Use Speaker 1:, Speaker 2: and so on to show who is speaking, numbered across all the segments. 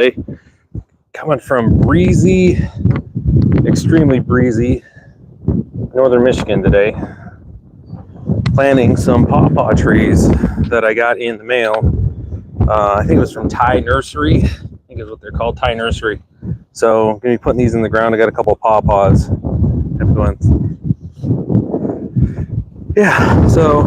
Speaker 1: Hey, coming from breezy, extremely breezy northern Michigan today, planting some pawpaw trees that I got in the mail. I think it was from Thai Nursery. I think is what they're called, Thai Nursery. So I'm gonna be putting these in the ground. I got a couple of pawpaws. Yeah, so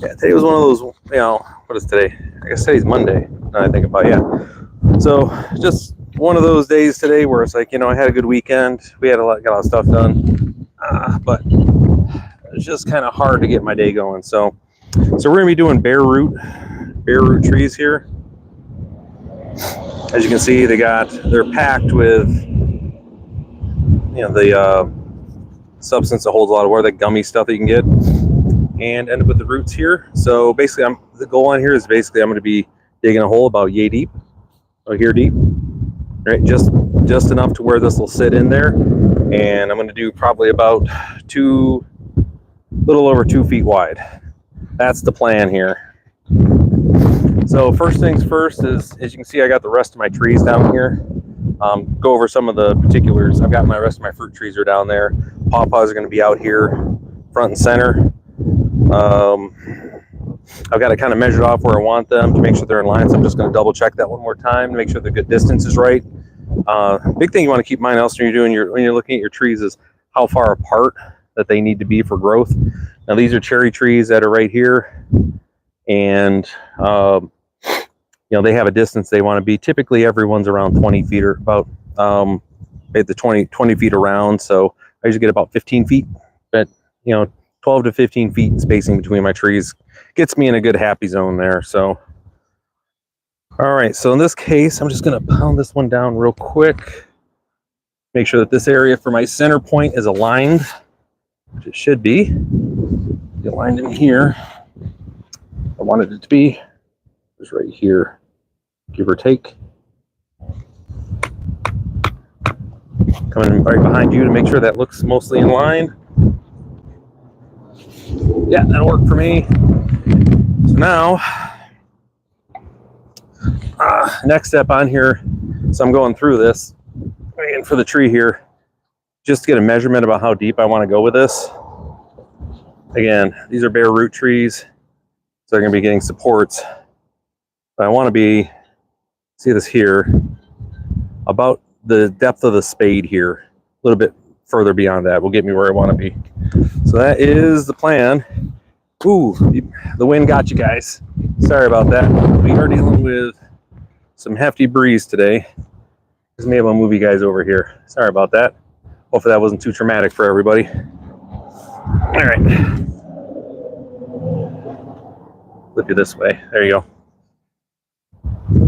Speaker 1: yeah, today was one of those, what is today? I guess today's Monday, now I think about it, yeah. So just one of those days today where it's like, I had a good weekend. We got a lot of stuff done, but it's just kind of hard to get my day going. So we're gonna be doing bare root trees here. As you can see, they're packed with, the substance that holds a lot of water, the gummy stuff that you can get, and end up with the roots here. So basically, the goal on here is basically I'm going to be digging a hole about yay deep, here deep, right? Just enough to where this will sit in there, and I'm going to do probably about little over 2 feet wide. That's the plan here. So first things first is, as you can see, I got the rest of my trees down here. Go over some of the particulars. I've got my rest of my fruit trees are down there. Pawpaws are going to be out here front and center. I've got to kind of measure off where I want them to make sure they're in line. So I'm just going to double check that one more time to make sure the good distance is right. Big thing you want to keep in mind also when you're looking at your trees is how far apart that they need to be for growth. Now these are cherry trees that are right here, and they have a distance they want to be. Typically everyone's around 20 feet or about the 20 feet around. So I usually get about 15 feet, but 12 to 15 feet spacing between my trees gets me in a good happy zone there. So all right, so in this case I'm just going to pound this one down real quick, make sure that this area for my center point is aligned, which it should be aligned in here. I wanted it to be just right here, give or take. Coming right behind you to make sure that looks mostly in line. Yeah, that'll work for me. So now, next step on here, so I'm going through this, and for the tree here, just to get a measurement about how deep I want to go with this. Again, these are bare root trees, so they're going to be getting supports. But I want to be, see this here, about the depth of the spade here, a little bit further beyond that will get me where I want to be. So that is the plan. Ooh, the wind got you guys. Sorry about that. We are dealing with some hefty breeze today. Just be able to move you guys over here. Sorry about that. Hopefully that wasn't too traumatic for everybody. All right. Flip you this way. There you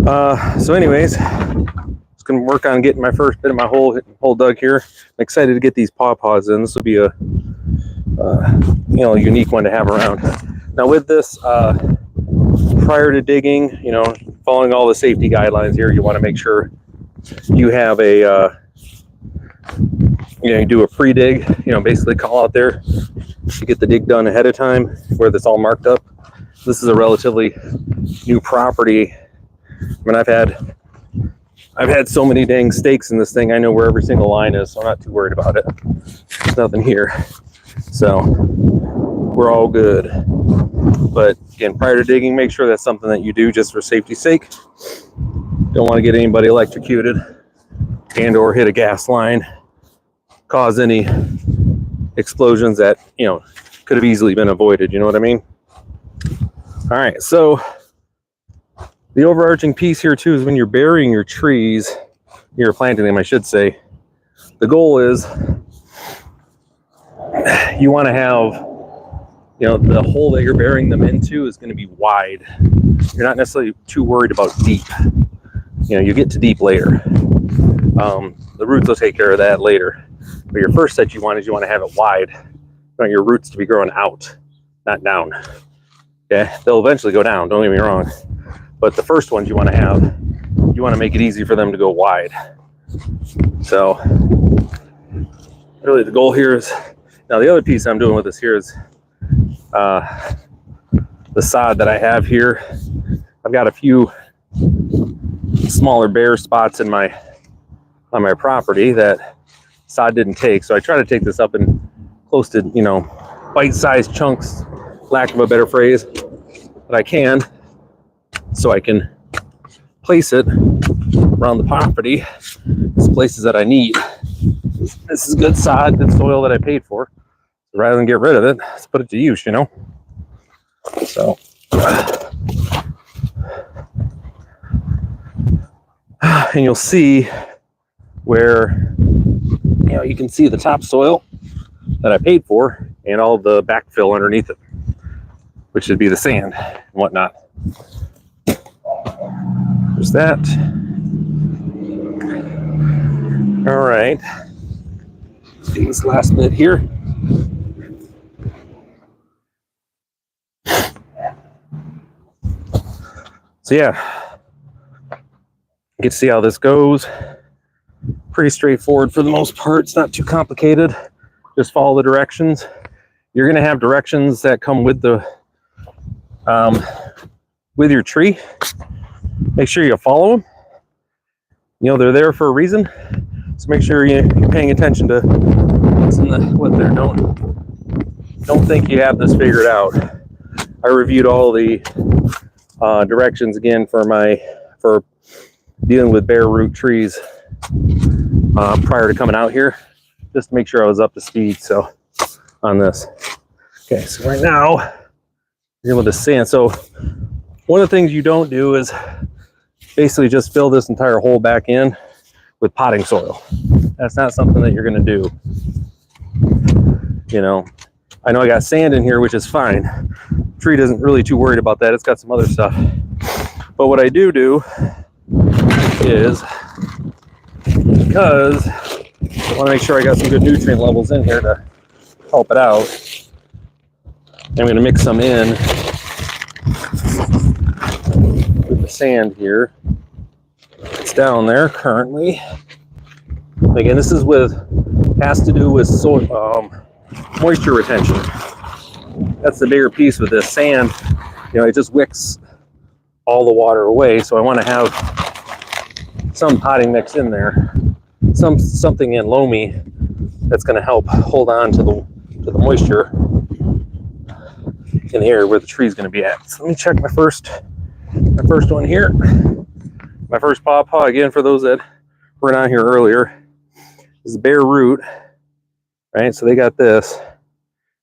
Speaker 1: go. So anyways, just gonna work on getting my first bit of my hole dug here. I'm excited to get these pawpaws in. This will be a unique one to have around. Now with this, prior to digging, following all the safety guidelines here, you want to make sure you have a you do a pre-dig, basically call out there to get the dig done ahead of time where that's all marked up. This is a relatively new property. I mean, I've had so many dang stakes in this thing. I know where every single line is, so I'm not too worried about it. There's nothing here, so we're all good. But again, prior to digging, make sure that's something that you do just for safety's sake. Don't want to get anybody electrocuted and or hit a gas line, cause any explosions that could have easily been avoided. You know what I mean? All right, so the overarching piece here too is when you're burying your trees, you're planting them, I should say, the goal is you want to have, the hole that you're burying them into is going to be wide. You're not necessarily too worried about deep. You get to deep later. The roots will take care of that later. But your first set you want to have it wide. You want your roots to be growing out, not down. Okay, they'll eventually go down, don't get me wrong. But the first ones you want to make it easy for them to go wide. So really the goal here is, now the other piece I'm doing with this here is the sod that I have here. I've got a few smaller bare spots in my on my property that sod didn't take. So I try to take this up in close to, you know, bite-sized chunks, lack of a better phrase, that I can, so I can place it around the property. These places that I need. This is good sod, good soil that I paid for. Rather than get rid of it, let's put it to use, you know. So and you'll see where, you know, you can see the topsoil that I paid for and all the backfill underneath it, which would be the sand and whatnot. There's that. All right. Let's do this last bit here. So yeah, get to see how this goes. Pretty straightforward for the most part. It's not too complicated. Just follow the directions. You're going to have directions that come with the with your tree. Make sure you follow them. You know, they're there for a reason. So make sure you're paying attention to what's in what they're doing. Don't think you have this figured out. I reviewed all the directions again for dealing with bare root trees prior to coming out here, just to make sure I was up to speed. So on this, okay, so right now you're able to sand. So one of the things you don't do is basically just fill this entire hole back in with potting soil. That's not something that you're going to do. You know, I know I got sand in here, which is fine. Tree isn't really too worried about that. It's got some other stuff. But what I do is, because I want to make sure I got some good nutrient levels in here to help it out, I'm going to mix some in with the sand here. It's down there currently. Again, this is has to do with soil, moisture retention. That's the bigger piece with this sand. You know, it just wicks all the water away. So I want to have some potting mix in there, something in loamy that's going to help hold on to the moisture in the area where the tree's going to be at. So let me check my first one here. My first Paw Paw, again, for those that weren't on here earlier, is bare root, right? So they got this.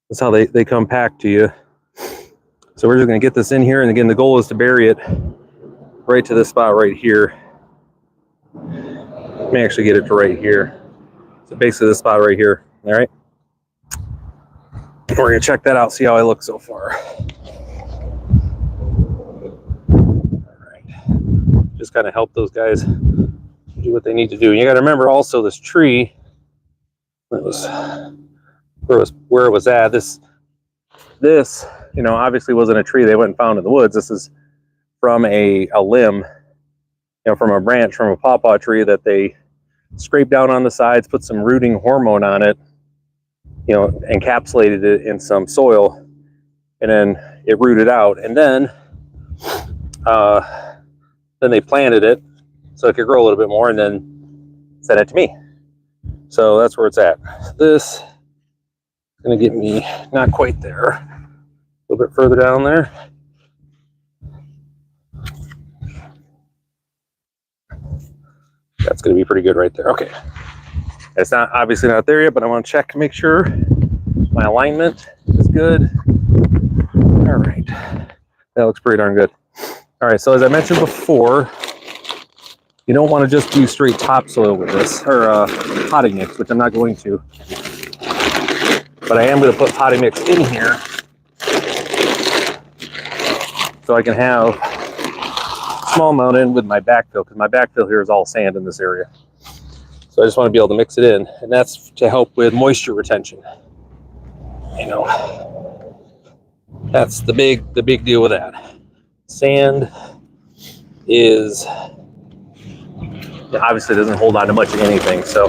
Speaker 1: That's how they come packed to you. So we're just going to get this in here, and again, the goal is to bury it right to this spot right here. Let me actually get it to right here. So basically this spot right here. All right. We're going to check that out, see how I look so far. All right. Just kind of help those guys do what they need to do. You got to remember also this tree, that was where it was at. This, you know, obviously wasn't a tree they went and found in the woods. This is from a limb, you know, from a branch from a Paw Paw tree that they scraped down on the sides, put some rooting hormone on it, you know, encapsulated it in some soil, and then it rooted out, and then they planted it so it could grow a little bit more, and then sent it to me. So that's where it's at. This is going to get me not quite there, a little bit further down there. That's going to be pretty good right there. Okay. It's not obviously not there yet, but I want to check, make sure my alignment is good. All right. That looks pretty darn good. All right. So as I mentioned before, you don't want to just do straight topsoil with this, or potting mix, which I'm not going to. But I am going to put potting mix in here so I can have a small amount in with my backfill, because my backfill here is all sand in this area. So I just want to be able to mix it in, and that's to help with moisture retention. You know, that's the big deal with that. Sand is, obviously doesn't hold on to much of anything, so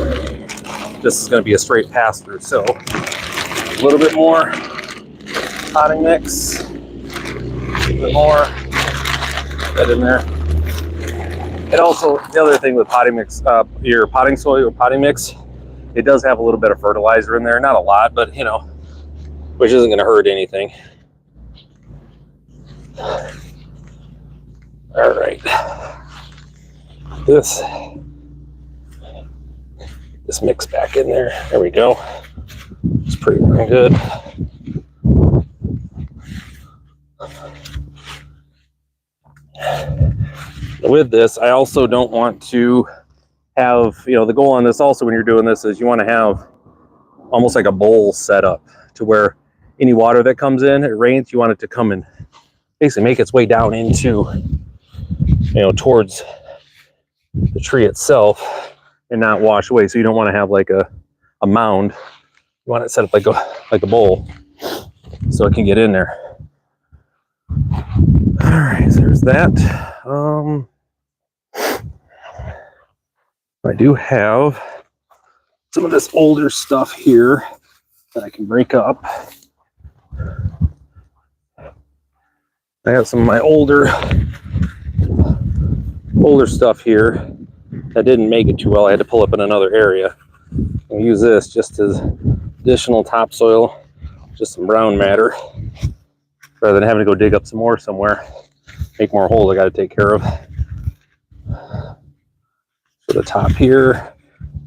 Speaker 1: this is going to be a straight pass through. So a little bit more potting mix, a little bit more, that in there. It also, the other thing with potting mix, your potting soil or potting mix, it does have a little bit of fertilizer in there. Not a lot, but you know, which isn't going to hurt anything. All right. This mix back in there. There we go. It's pretty darn good. With this, I also don't want to have, you know, the goal on this also when you're doing this is you want to have almost like a bowl set up to where any water that comes in, it rains, you want it to come and basically make its way down into, you know, towards the tree itself and not wash away. So you don't want to have like a mound. You want it set up like a bowl so it can get in there. All right, so there's that. I do have some of this older stuff here that I can break up. I have some of my older stuff here that didn't make it too well. I had to pull up in another area. I'll use this just as additional topsoil, just some brown matter, rather than having to go dig up some more somewhere, make more holes I got to take care of. So the top here,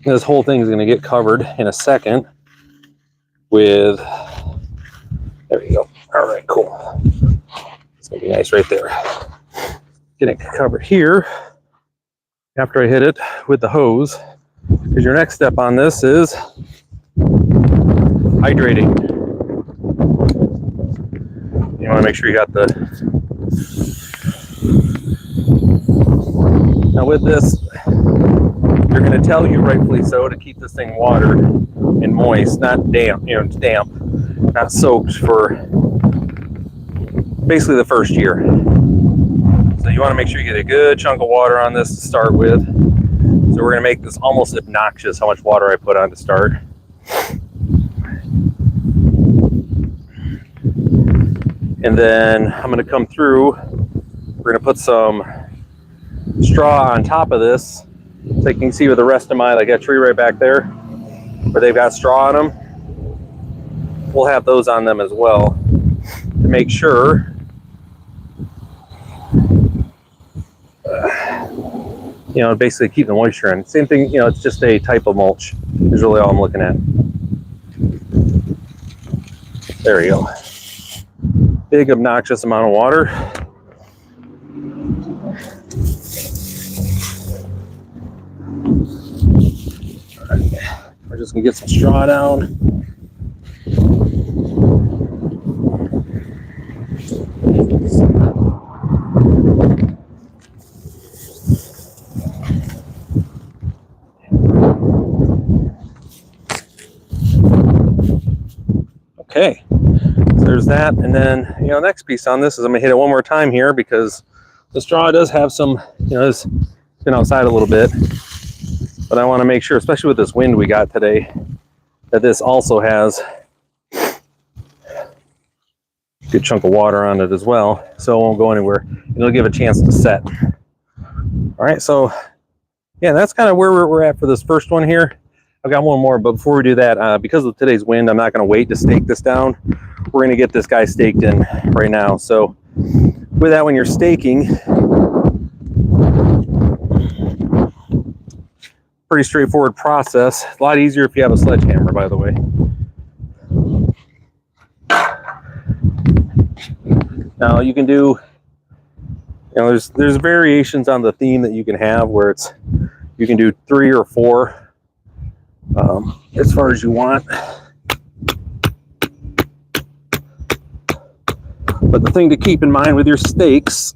Speaker 1: this whole thing is going to get covered in a second with, there we go. All right, cool. It's going to be nice right there. Getting it covered here after I hit it with the hose, because your next step on this is hydrating. You want to make sure you got the, now with this, they're going to tell you rightfully so to keep this thing watered and moist, not damp, you know, it's damp, not soaked for basically the first year. So you want to make sure you get a good chunk of water on this to start with. So we're going to make this almost obnoxious how much water I put on to start. And then I'm going to come through, we're going to put some straw on top of this. So you can see with the rest of my, like that tree right back there, where they've got straw on them. We'll have those on them as well to make sure, you know, basically keep the moisture in. Same thing, you know, it's just a type of mulch is really all I'm looking at. There we go. Big obnoxious amount of water. We're just gonna get some straw down. Okay, so there's that, and then, you know, next piece on this is I'm gonna hit it one more time here because the straw does have some, you know, it's been outside a little bit. But I want to make sure, especially with this wind we got today, that this also has a good chunk of water on it as well, so it won't go anywhere. It'll give a chance to set. All right, so yeah, that's kind of where we're at for this first one here. I've got one more, but before we do that, because of today's wind, I'm not going to wait to stake this down. We're going to get this guy staked in right now. So with that, when you're staking, pretty straightforward process. A lot easier if you have a sledgehammer, by the way. Now you can do, you know, there's variations on the theme that you can have where it's, you can do 3 or 4 as far as you want. But the thing to keep in mind with your stakes,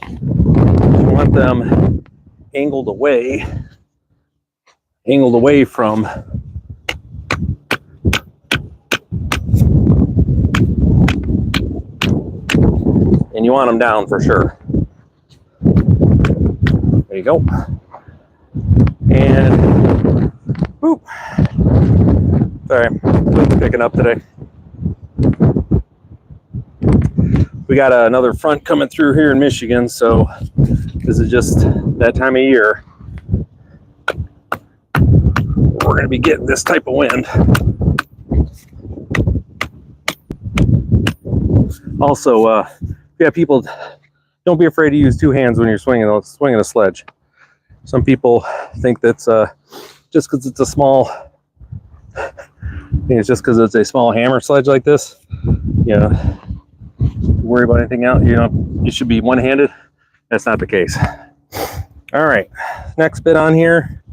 Speaker 1: you want them angled away from and you want them down for sure. There you go. And whoop. Sorry, I'm picking up today. We got another front coming through here in Michigan, so this is just that time of year, we're going to be getting this type of wind. Also, if you have people, don't be afraid to use two hands when you're swinging a sledge. Some people think that's just because it's a small, I think it's just because it's a small hammer sledge like this, you know, worry about anything else. You know, you should be one-handed. That's not the case. All right, next bit on here,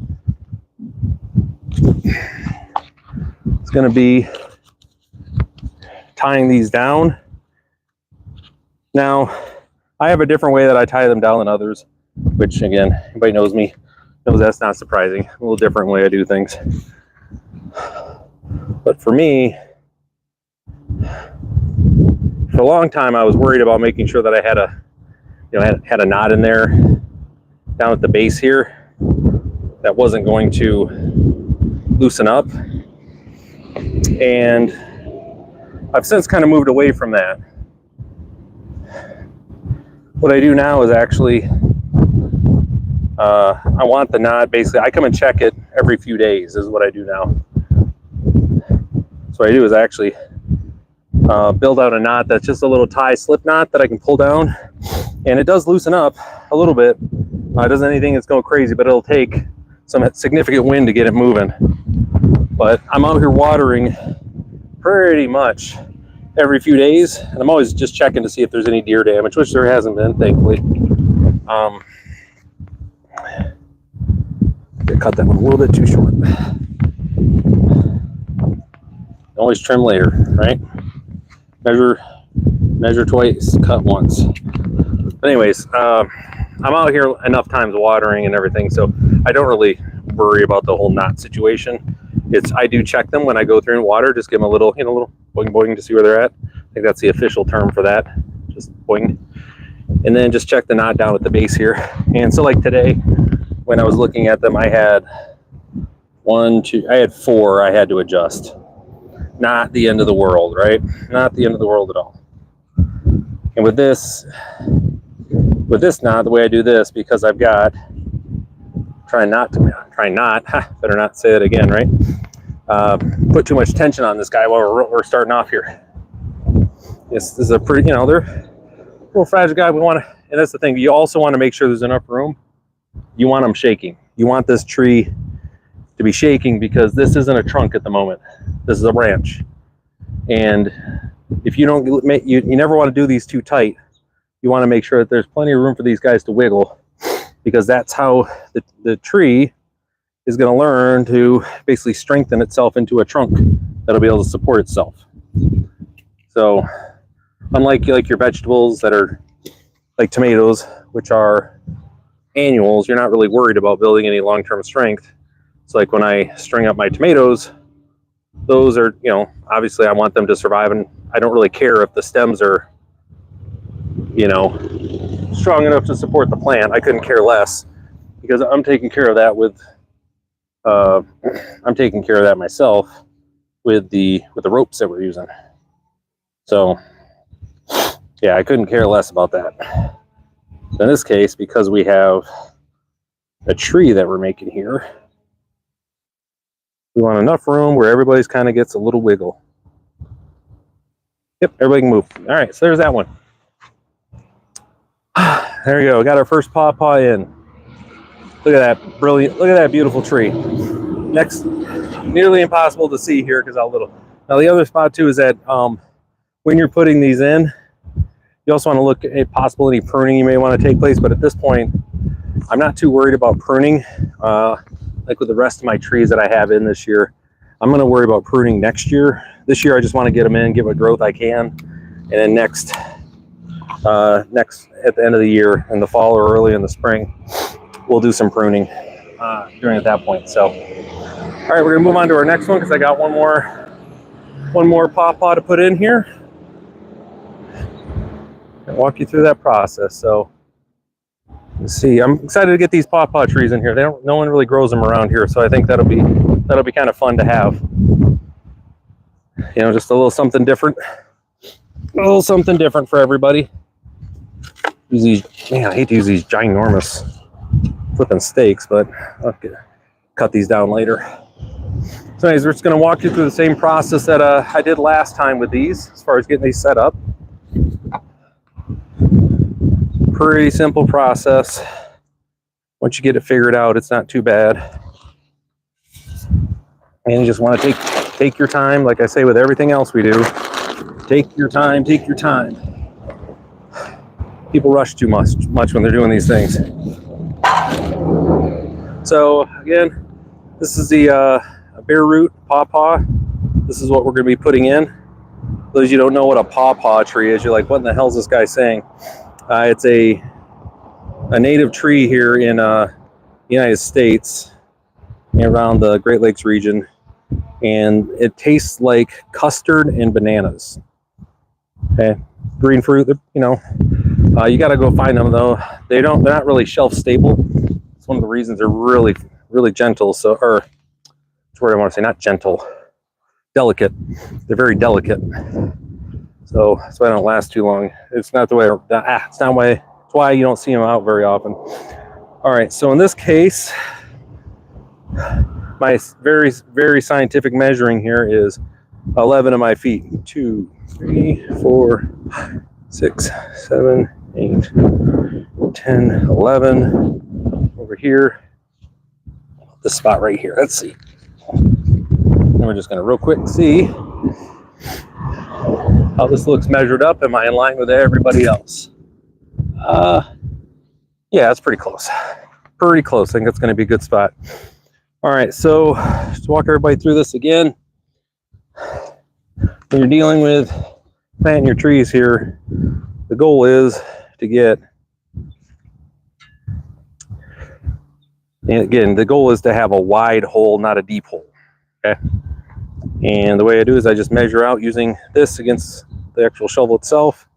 Speaker 1: it's going to be tying these down. Now, I have a different way that I tie them down than others, which again, anybody knows me, knows that's not surprising. A little different way I do things. But for me, for a long time, I was worried about making sure that I had a, you know, had a knot in there down at the base here that wasn't going to loosen up. And I've since kind of moved away from that. What I do now is actually, I want the knot, basically, I come and check it every few days is what I do now. So what I do is actually build out a knot that's just a little tie slip knot that I can pull down. And it does loosen up a little bit. It doesn't anything that's going crazy, but it'll take some significant wind to get it moving. But I'm out here watering pretty much every few days, and I'm always just checking to see if there's any deer damage, which there hasn't been, thankfully. I cut that one a little bit too short. Always trim later, right? Measure twice, cut once. But anyways, I'm out here enough times watering and everything, so I don't really worry about the whole knot situation. I do check them when I go through and water, just give them a little, you know, little boing boing to see where they're at. I think that's the official term for that, just boing. And then just check the knot down at the base here. And so like today, when I was looking at them, I had I had 4 I had to adjust. Not the end of the world, right? Not the end of the world at all. And with this knot, the way I do this, because I've got, better not say it again, right? Put too much tension on this guy while we're starting off here. This is a pretty, you know, they're a little fragile guy. We want to, and that's the thing, you also want to make sure there's enough room. You want them shaking. You want this tree to be shaking because this isn't a trunk at the moment. This is a branch. And if you don't, you never want to do these too tight. You want to make sure that there's plenty of room for these guys to wiggle, because that's how the tree is going to learn to basically strengthen itself into a trunk that'll be able to support itself. So unlike like your vegetables that are like tomatoes, which are annuals, you're not really worried about building any long-term strength. It's like when I string up my tomatoes, those are, you know, obviously I want them to survive, and I don't really care if the stems are, you know, strong enough to support the plant. I couldn't care less, because I'm taking care of that with I'm taking care of that myself with the ropes that we're using. So yeah, I couldn't care less about that. In this case, because we have a tree that we're making here, we want enough room where everybody's kind of gets a little wiggle. Yep, everybody can move. All right, so there's that one. There we go. We got our first Paw Paw in. Look at that brilliant, look at that beautiful tree. Next, nearly impossible to see here because how little. Now the other spot too is that when you're putting these in, you also want to look at possible any pruning you may want to take place. But at this point, I'm not too worried about pruning. Like with the rest of my trees that I have in this year, I'm going to worry about pruning next year. This year, I just want to get them in, get what growth I can, and then next at the end of the year, in the fall or early in the spring, we'll do some pruning during at that point. So, all right, we're gonna move on to our next one because I got one more Paw Paw to put in here and walk you through that process. So, let's see. I'm excited to get these Paw Paw trees in here. No one really grows them around here, so I think that'll be kind of fun to have. You know, just a little something different. A little something different for everybody. Use these, man, I hate to use these ginormous flipping steaks, but I'll cut these down later. So anyways, we're just going to walk you through the same process that I did last time with these, as far as getting these set up. Pretty simple process. Once you get it figured out, it's not too bad. And you just want to take your time, like I say with everything else we do. Take your time, take your time. People rush too much when they're doing these things. So again, this is the bare root Paw Paw. This is what we're going to be putting in. Those of you who don't know what a Paw Paw tree is, you're like, what in the hell is this guy saying? It's a native tree here in the United States, around the Great Lakes region, and it tastes like custard and bananas. Okay, green fruit. You know, you got to go find them though. They're not really shelf stable. It's one of the reasons they're really gentle. So, or that's what I want to say, not gentle, delicate. They're very delicate. So that's why they don't last too long. It's not the way. It's not why. It's why you don't see them out very often. All right. So in this case, my very scientific measuring here is 11 of my feet. 2, 3, 4, 6, 7, 8, 10, 11. Over here, this spot right here. Let's see. And we're just going to real quick see how this looks measured up. Am I in line with everybody else? Yeah, it's pretty close. Pretty close. I think that's going to be a good spot. All right, so just walk everybody through this again. When you're dealing with planting your trees here, the goal is to get, and again, the goal is to have a wide hole, not a deep hole. Okay. And the way I do is I just measure out using this against the actual shovel itself.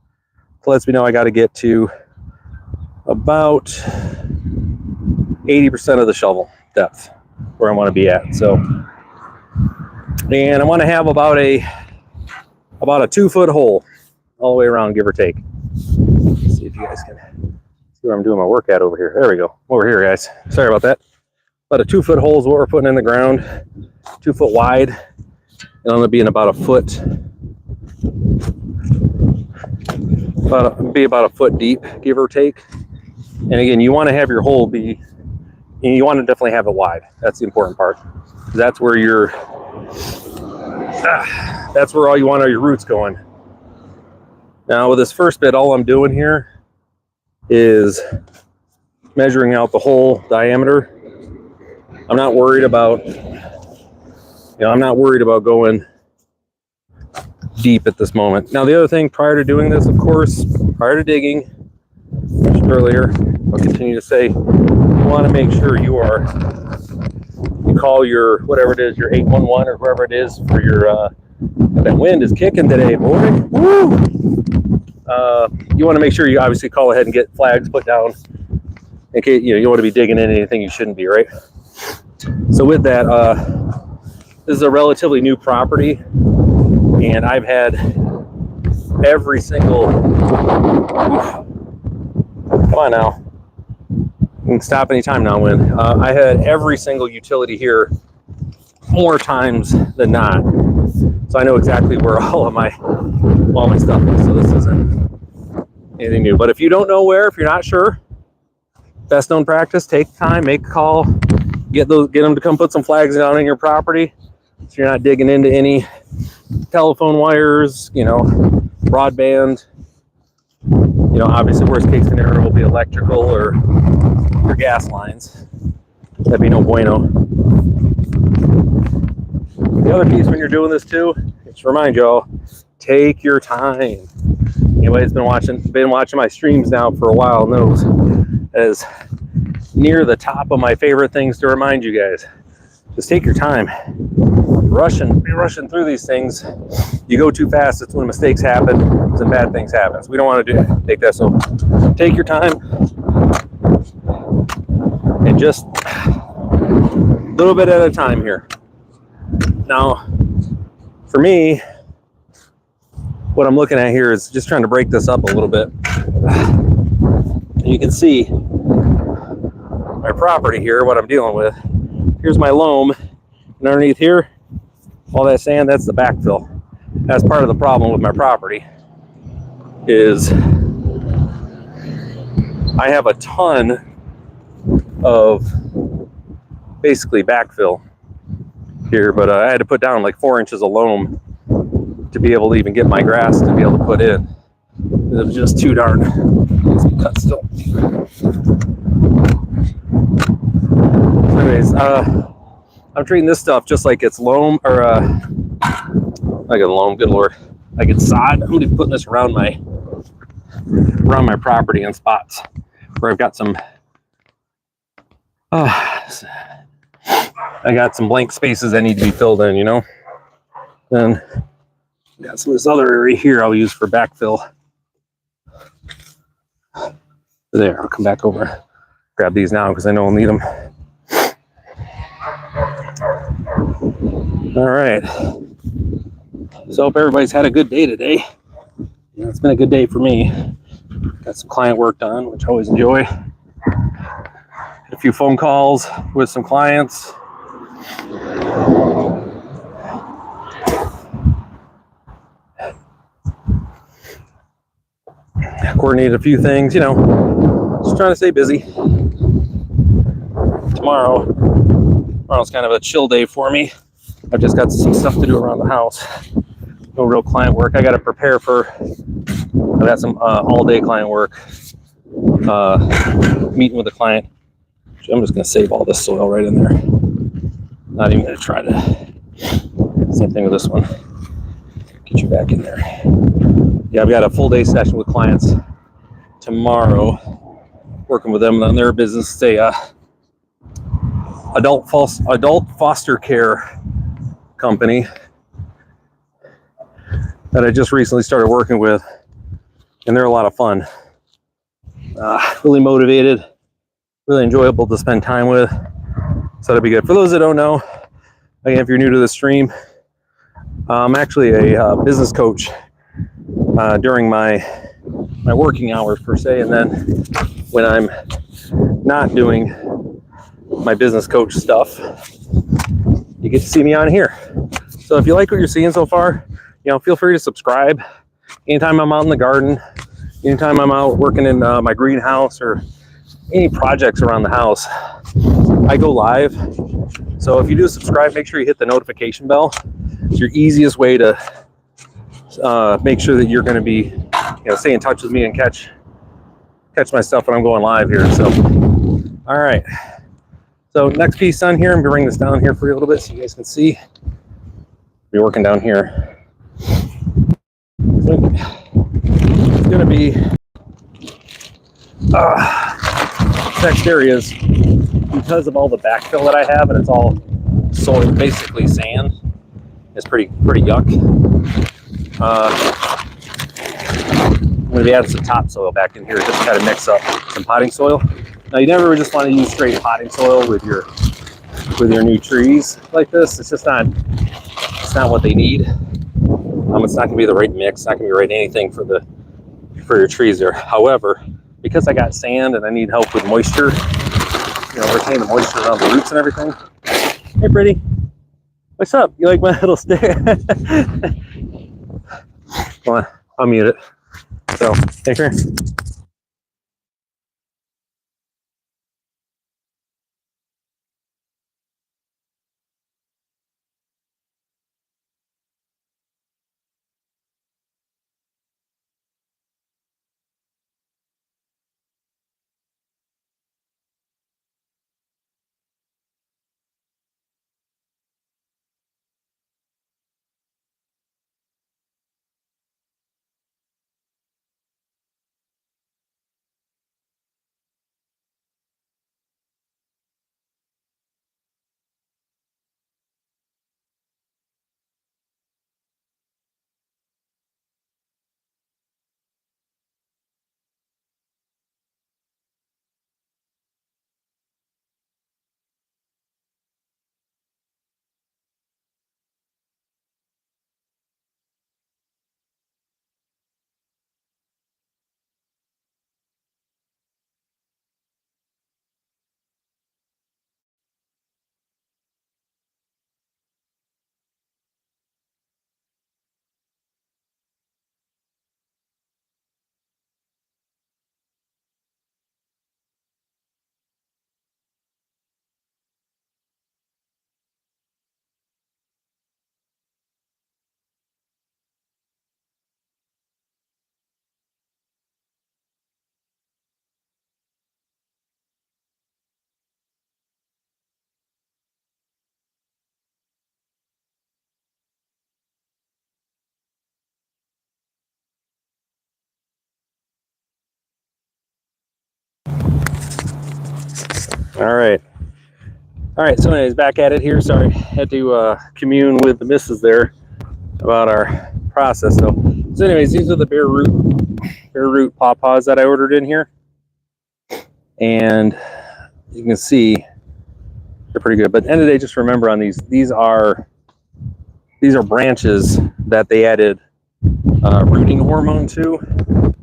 Speaker 1: So lets me know I got to get to about 80% of the shovel depth where I want to be at. So, and I want to have about a 2-foot hole all the way around, give or take. Let's see if you guys can see where I'm doing my work at over here. There we go. Over here, guys. Sorry about that. About a 2-foot hole is what we're putting in the ground. 2 foot wide. And I'm going to be in about a foot. Be about a foot deep, give or take. And again, you want to have your hole be, you want to definitely have it wide. That's the important part. That's where that's where all you want are your roots going. Now with this first bit, all I'm doing here is measuring out the hole diameter. I'm not worried about, I'm not worried about going deep at this moment. Now the other thing, prior to doing this, of course, prior to digging, mentioned earlier, I'll continue to say, you want to make sure you call your, whatever it is, your 811 or whoever it is for your, that wind is kicking today, boy. Woo! You want to make sure you obviously call ahead and get flags put down in case, you want to be digging in anything you shouldn't be, right? So with that, this is a relatively new property, and I've had every single, come on now, you can stop anytime now, Win. I had every single utility here more times than not, so I know exactly where all my stuff is. So this isn't anything new. But if you don't know where, if you're not sure, best known practice: take time, make a call, get them to come put some flags down on your property, so you're not digging into any telephone wires, broadband. Obviously, worst case scenario will be electrical or your gas lines. That'd be no bueno. The other piece when you're doing this too, just remind y'all, take your time. Anybody that's been watching my streams now for a while knows as near the top of my favorite things to remind you guys. Just take your time. Be rushing through these things. You go too fast, it's when mistakes happen and bad things happen. So we don't want to take that. So take your time and just a little bit at a time here. Now, for me, what I'm looking at here is just trying to break this up a little bit. And you can see my property here, what I'm dealing with. Here's my loam, and underneath here, all that sand, that's the backfill. That's part of the problem with my property, is I have a ton of basically backfill here, but I had to put down like 4 inches of loam to be able to even get my grass to be able to put in. It was just too darn cut still. So anyways, I'm treating this stuff just like it's loam, or like a loam, good lord, like it's sod. I'm gonna be putting this around my property in spots where I've got some I got some blank spaces that need to be filled in, you know. Then got some of this other area here I'll use for backfill. There, I'll come back over, grab these now because I know I'll need them. All right. So hope everybody's had a good day today. Yeah, it's been a good day for me. Got some client work done, which I always enjoy. Had a few phone calls with some clients. Coordinated a few things, you know, just trying to stay busy. Tomorrow's kind of a chill day for me. I've just got some stuff to do around the house. No real client work. I got to prepare for, I got some all-day client work. Meeting with a client. I'm just going to save all this soil right in there. Not even going to try to. Same thing with this one. Get you back in there. Yeah, I've got a full day session with clients tomorrow, working with them on their business. It's a adult foster care company that I just recently started working with, and they're a lot of fun. Really motivated, really enjoyable to spend time with. So that'll be good. For those that don't know, again, if you're new to the stream, I'm actually a business coach during my working hours per se, and then when I'm not doing my business coach stuff, you get to see me on here. So if you like what you're seeing so far, you know, feel free to subscribe. Anytime I'm out in the garden, anytime I'm out working in my greenhouse or any projects around the house, I go live. So if you do subscribe, make sure you hit the notification bell. It's your easiest way to make sure that you're going to be, you know, stay in touch with me and catch my stuff when I'm going live here. So, all right. So next piece on here, I'm gonna bring this down here for you a little bit so you guys can see. Be working down here. It's gonna be next areas, because of all the backfill that I have, and it's all soil, basically sand. It's pretty yuck. I'm gonna be adding some topsoil back in here just to kind of mix up some potting soil. Now you never just want to use straight potting soil with your new trees like this. It's just not. It's not what they need. It's not gonna be the right mix. It's not gonna be right anything for your trees there. However, because I got sand and I need help with moisture, you know, retain the moisture around the roots and everything. Hey, pretty. What's up? You like my little stick? Well, I'll mute it. So, take care. All right. All right, so anyways, back at it here. Sorry, had to commune with the missus there about our process. So anyways, these are the bare root paw paws that I ordered in here, and you can see they're pretty good. But at the end of the day, just remember on these are branches that they added rooting hormone to.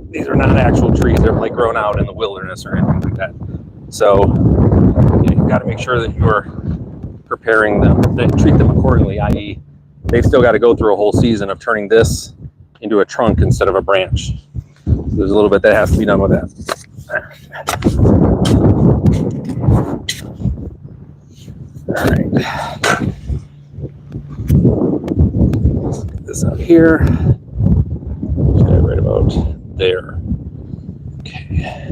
Speaker 1: These are not actual trees; they're like grown out in the wilderness or anything like that. So you've got to make sure that you're preparing them, that treat them accordingly, i.e. they've still got to go through a whole season of turning this into a trunk instead of a branch. So there's a little bit that has to be done with that. All right. Let's get this out here. Okay, right about there. Okay.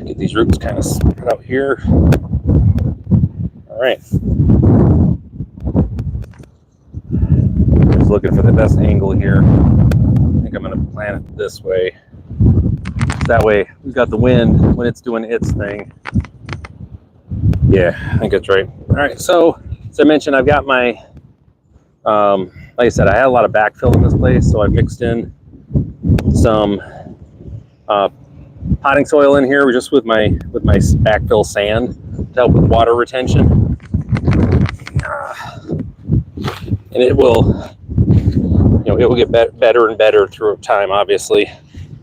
Speaker 1: Get these roots kind of spread out here. All right. Just looking for the best angle here. I think I'm going to plant it this way. That way we've got the wind when it's doing its thing. Yeah, I think that's right. All right, so as I mentioned, I've got my, like I said, I had a lot of backfill in this place, so I mixed in some potting soil in here just with my backfill sand to help with water retention. And it will, it will get better and better through time, obviously,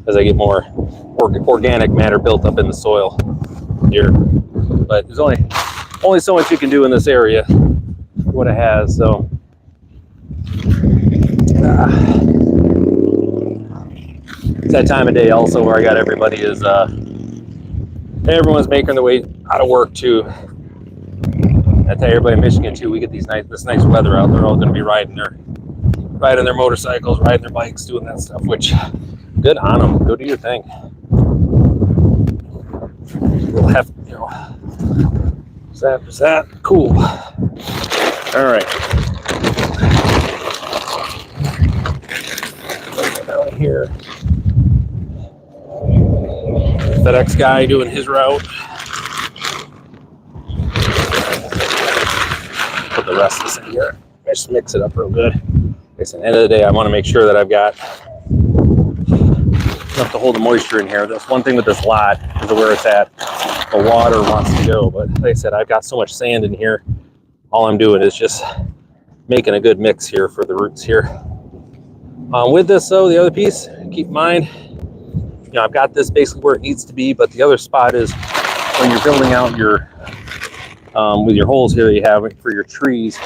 Speaker 1: as I get more organic matter built up in the soil here. But there's only so much you can do in this area, what it has. So it's that time of day also where I got everybody is everyone's making their way out of work too. I tell everybody in Michigan too, we get this nice weather out. They're all going to be riding their motorcycles, riding their bikes, doing that stuff. Which, good on them. Go do your thing. We'll have, is that cool? All right. Down here, FedEx guy doing his route. Put the rest of this in here. Just mix it up real good. At the end of the day, I want to make sure that I've got enough to hold the moisture in here. That's one thing with this lot, is where it's at. The water wants to go, but like I said, I've got so much sand in here. All I'm doing is just making a good mix here for the roots here. With this though, the other piece, keep in mind, I've got this basically where it needs to be, but the other spot is when you're building out your, with your holes here that you have for your trees,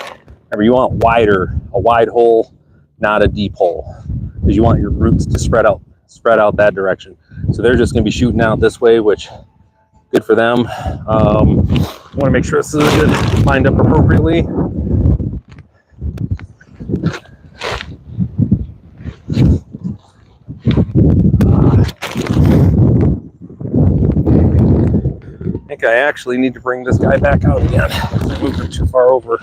Speaker 1: remember you want a wide hole, not a deep hole, because you want your roots to spread out that direction. So they're just going to be shooting out this way, which good for them. I want to make sure this is good, lined up appropriately. I think I actually need to bring this guy back out again. I moved him too far over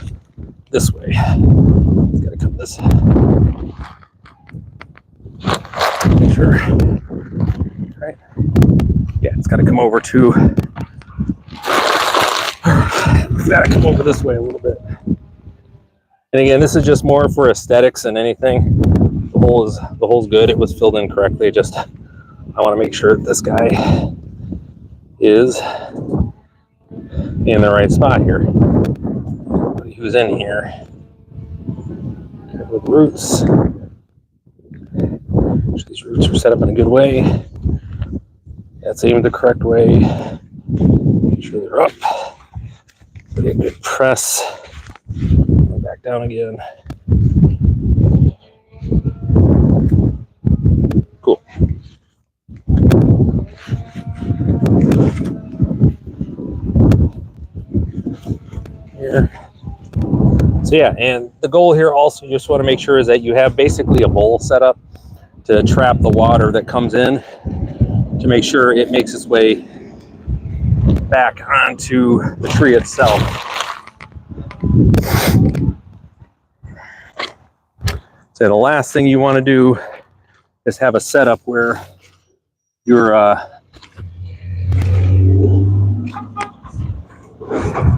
Speaker 1: this way. It's got to come this. Make sure. Right. Yeah, it's got to come over to. It's got to come over this way a little bit. And again, this is just more for aesthetics than anything. The hole's good. It was filled in correctly. Just I want to make sure that this guy is in the right spot here. Who's in here? With roots. These roots are set up in a good way. That's aimed the correct way. Make sure they're up. Get a good press. Go back down again. Cool. Here. So yeah, and the goal here also, you just want to make sure is that you have basically a bowl set up to trap the water that comes in, to make sure it makes its way back onto the tree itself. So the last thing you want to do is have a setup where you're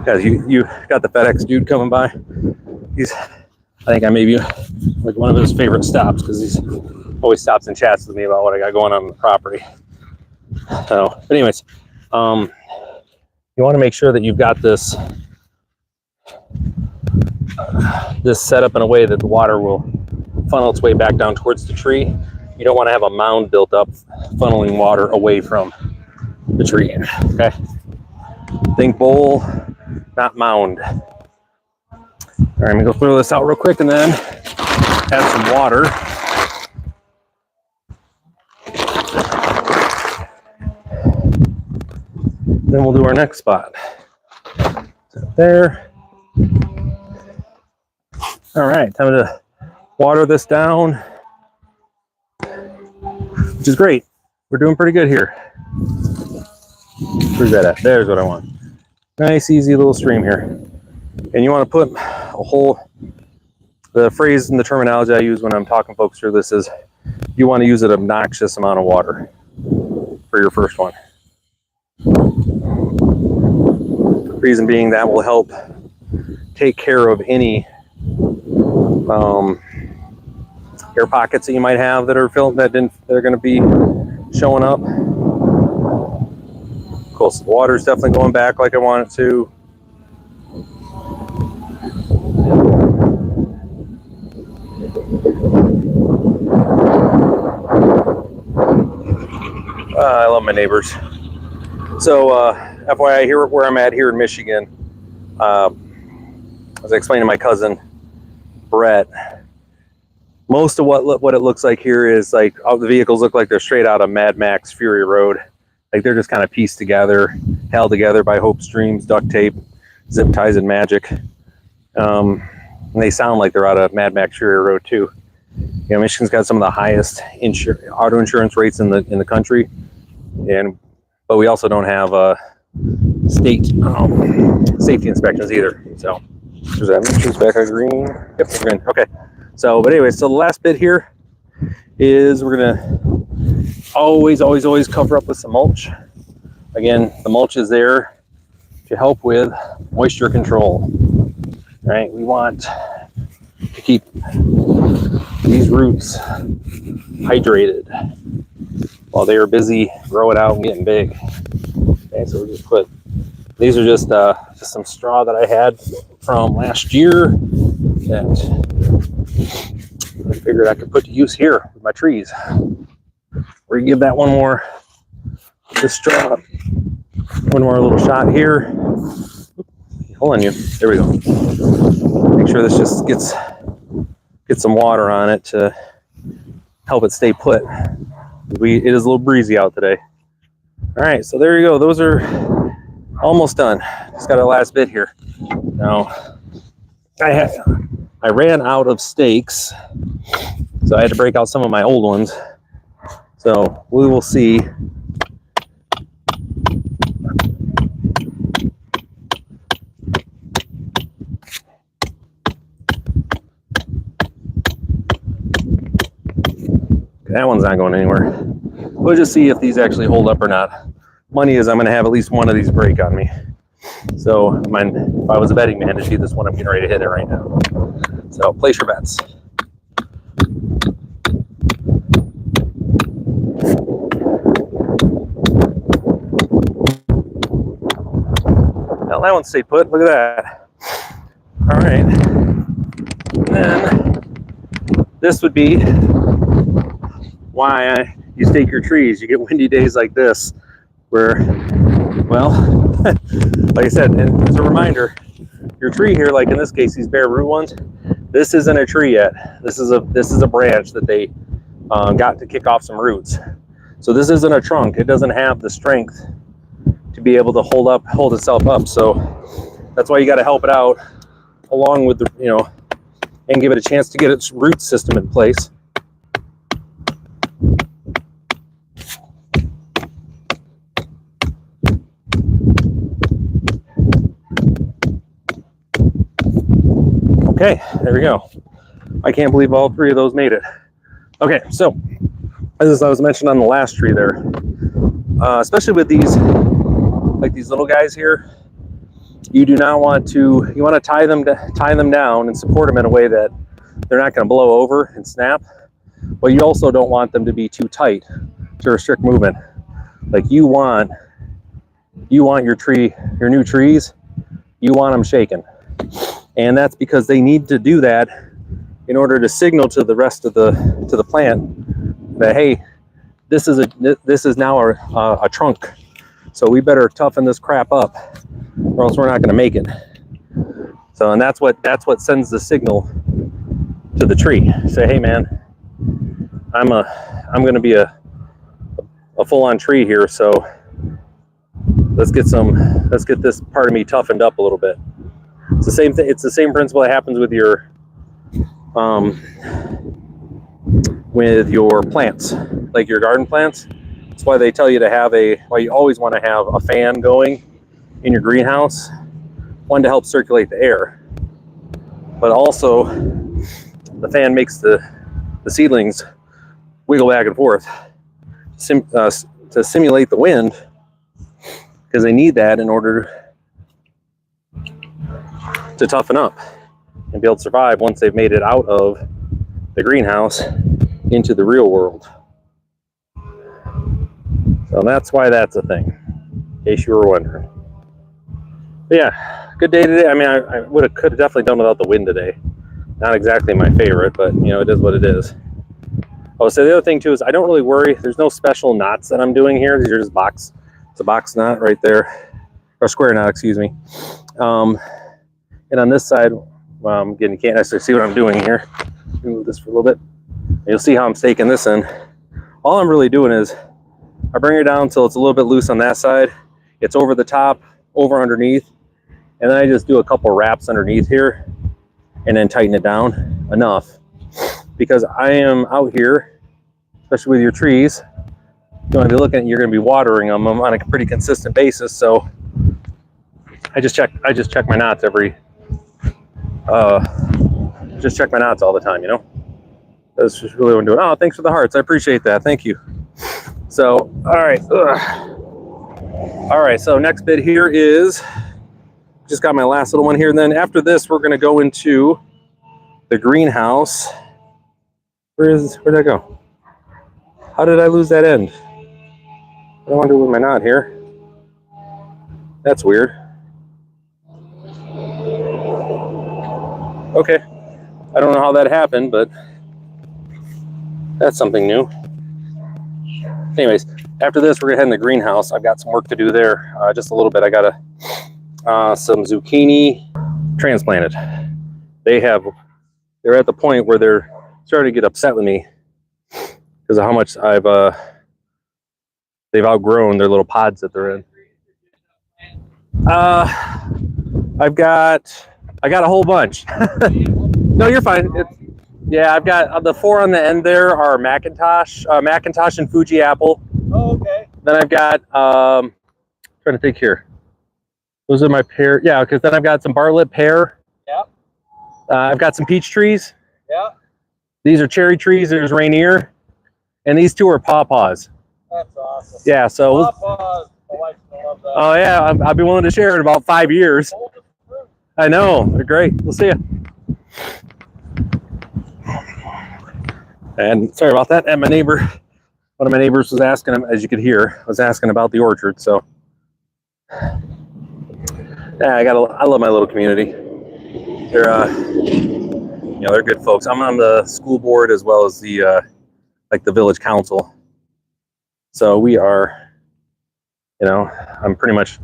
Speaker 1: Guys, you got the FedEx dude coming by. He's, I think I may be like one of his favorite stops because he's always stops and chats with me about what I got going on the property. So, but anyways, you want to make sure that you've got this set up in a way that the water will funnel its way back down towards the tree. You don't want to have a mound built up funneling water away from the tree. Okay, think bowl, not mound. All right, I'm gonna go throw this out real quick and then add some water. Then we'll do our next spot. So there. All right, time to water this down, which is great. We're doing pretty good here. Where's that at? There's what I want. Nice, easy little stream here. And you want to put the phrase and the terminology I use when I'm talking folks through this is you want to use an obnoxious amount of water for your first one. Reason being that will help take care of any air pockets that you might have that are filled that they're going to be showing up. Cool. So the water's definitely going back like I want it to. I love my neighbors. So FYI, here where I'm at here in Michigan, as I explained to my cousin Brett, most of what it looks like here is like all the vehicles look like they're straight out of Mad Max Fury Road. Like they're just kind of pieced together, held together by hope streams, duct tape, zip ties, and magic. And they sound like they're out of Mad Max Fury Road too. You know, Michigan's got some of the highest auto insurance rates in the country, but we also don't have state safety inspections either. So there's that. Make sure it's back on green. Yep, it's green. Okay. So, but anyway, so the last bit here is we're gonna always cover up with some mulch. Again, the mulch is there to help with moisture control. Right? We want to keep these roots hydrated while they are busy growing out and getting big. Okay, so we'll just these are just some straw that I had from last year that I figured I could put to use here with my trees. We're gonna give that one more little shot here. Hold on, there we go. Make sure this just gets some water on it to help it stay put. It is a little breezy out today. All right, so there you go. Those are almost done. Just got our last bit here. Now, I ran out of stakes, so I had to break out some of my old ones. So we will see. That one's not going anywhere. We'll just see if these actually hold up or not. Money is I'm going to have at least one of these break on me. So if I was a betting man to see this one, I'm getting ready to hit it right now. So place your bets. Now that one stayed put. Look at that. All right. Then this would be why you stake your trees. You get windy days like this where, well, like I said, and as a reminder, your tree here, like in this case, these bare root ones, this isn't a tree yet. This is a branch that they got to kick off some roots. So this isn't a trunk. It doesn't have the strength to be able to hold itself up. So that's why you got to help it out along with the, and give it a chance to get its root system in place. Okay, there we go. I can't believe all three of those made it. Okay, so as I was mentioning on the last tree there, especially with these, like these little guys here, You do not want to, you want to tie them down and support them in a way that they're not going to blow over and snap, but you also don't want them to be too tight to restrict movement. Like you want your new trees, you want them shaking. And that's because they need to do that in order to signal to the rest of the plant that, hey, this is now a trunk. So we better toughen this crap up or else we're not going to make it. So, and that's what sends the signal to the tree. Say, hey man, I'm going to be a full-on tree here, so let's get this part of me toughened up a little bit. It's the same thing. It's the same principle that happens with your plants, like your garden plants. That's why they tell you to have why you always want to have a fan going in your greenhouse. One, to help circulate the air, but also the fan makes the seedlings wiggle back and forth to simulate the wind, because they need that in order to toughen up and be able to survive once they've made it out of the greenhouse into the real world. So that's why that's a thing, in case you were wondering. But yeah, good day today. I mean, I could have definitely done without the wind today. Not exactly my favorite, but you know, it is what it is. Oh, so the other thing too is I don't really worry. There's no special knots that I'm doing here. These are just it's a box knot right there, or square knot, excuse me. And on this side, well, you can't necessarily see what I'm doing here. Move this for a little bit. You'll see how I'm staking this in. All I'm really doing is I bring it down until it's a little bit loose on that side. It's over the top, over underneath, and then I just do a couple wraps underneath here and then tighten it down enough, because I am out here, especially with your trees, you're going to be looking at, you're going to be watering them on a pretty consistent basis. So I just check my knots just check my knots all the time, you know. That's just really what I'm doing. Oh, thanks for the hearts. I appreciate that. Thank you. So, all right. All right, so next bit here is, just got my last little one here. And then after this, we're going to go into the greenhouse. Where'd that go? How did I lose that end? I wonder with my knot here. That's weird. Okay. I don't know how that happened, but that's something new. Anyways, after this, we're gonna head in the greenhouse. I've got some work to do there, just a little bit. I got some zucchini transplanted. They're at the point where they're starting to get upset with me because of how much they've outgrown their little pods that they're in. I got a whole bunch. No, you're fine. Yeah, I've got the 4 on the end there are Macintosh and Fuji apple.
Speaker 2: Oh, okay.
Speaker 1: Then I've got trying to think here. Those are my pear. Yeah, because then I've got some Bartlett pear.
Speaker 2: Yeah.
Speaker 1: I've got some peach trees.
Speaker 2: Yeah.
Speaker 1: These are cherry trees. There's Rainier, and these 2 are Paw Paws.
Speaker 2: That's awesome.
Speaker 1: Yeah. So.
Speaker 2: Paw Paws. My wife's gonna love that.
Speaker 1: Oh yeah, I'll be willing to share in about 5 years. I know, they're great. We'll see you. And sorry about that. And one of my neighbors was asking him, as you could hear, was asking about the orchard. So yeah, I love my little community. They're they're good folks. I'm on the school board as well as the the village council. So we are, I'm pretty much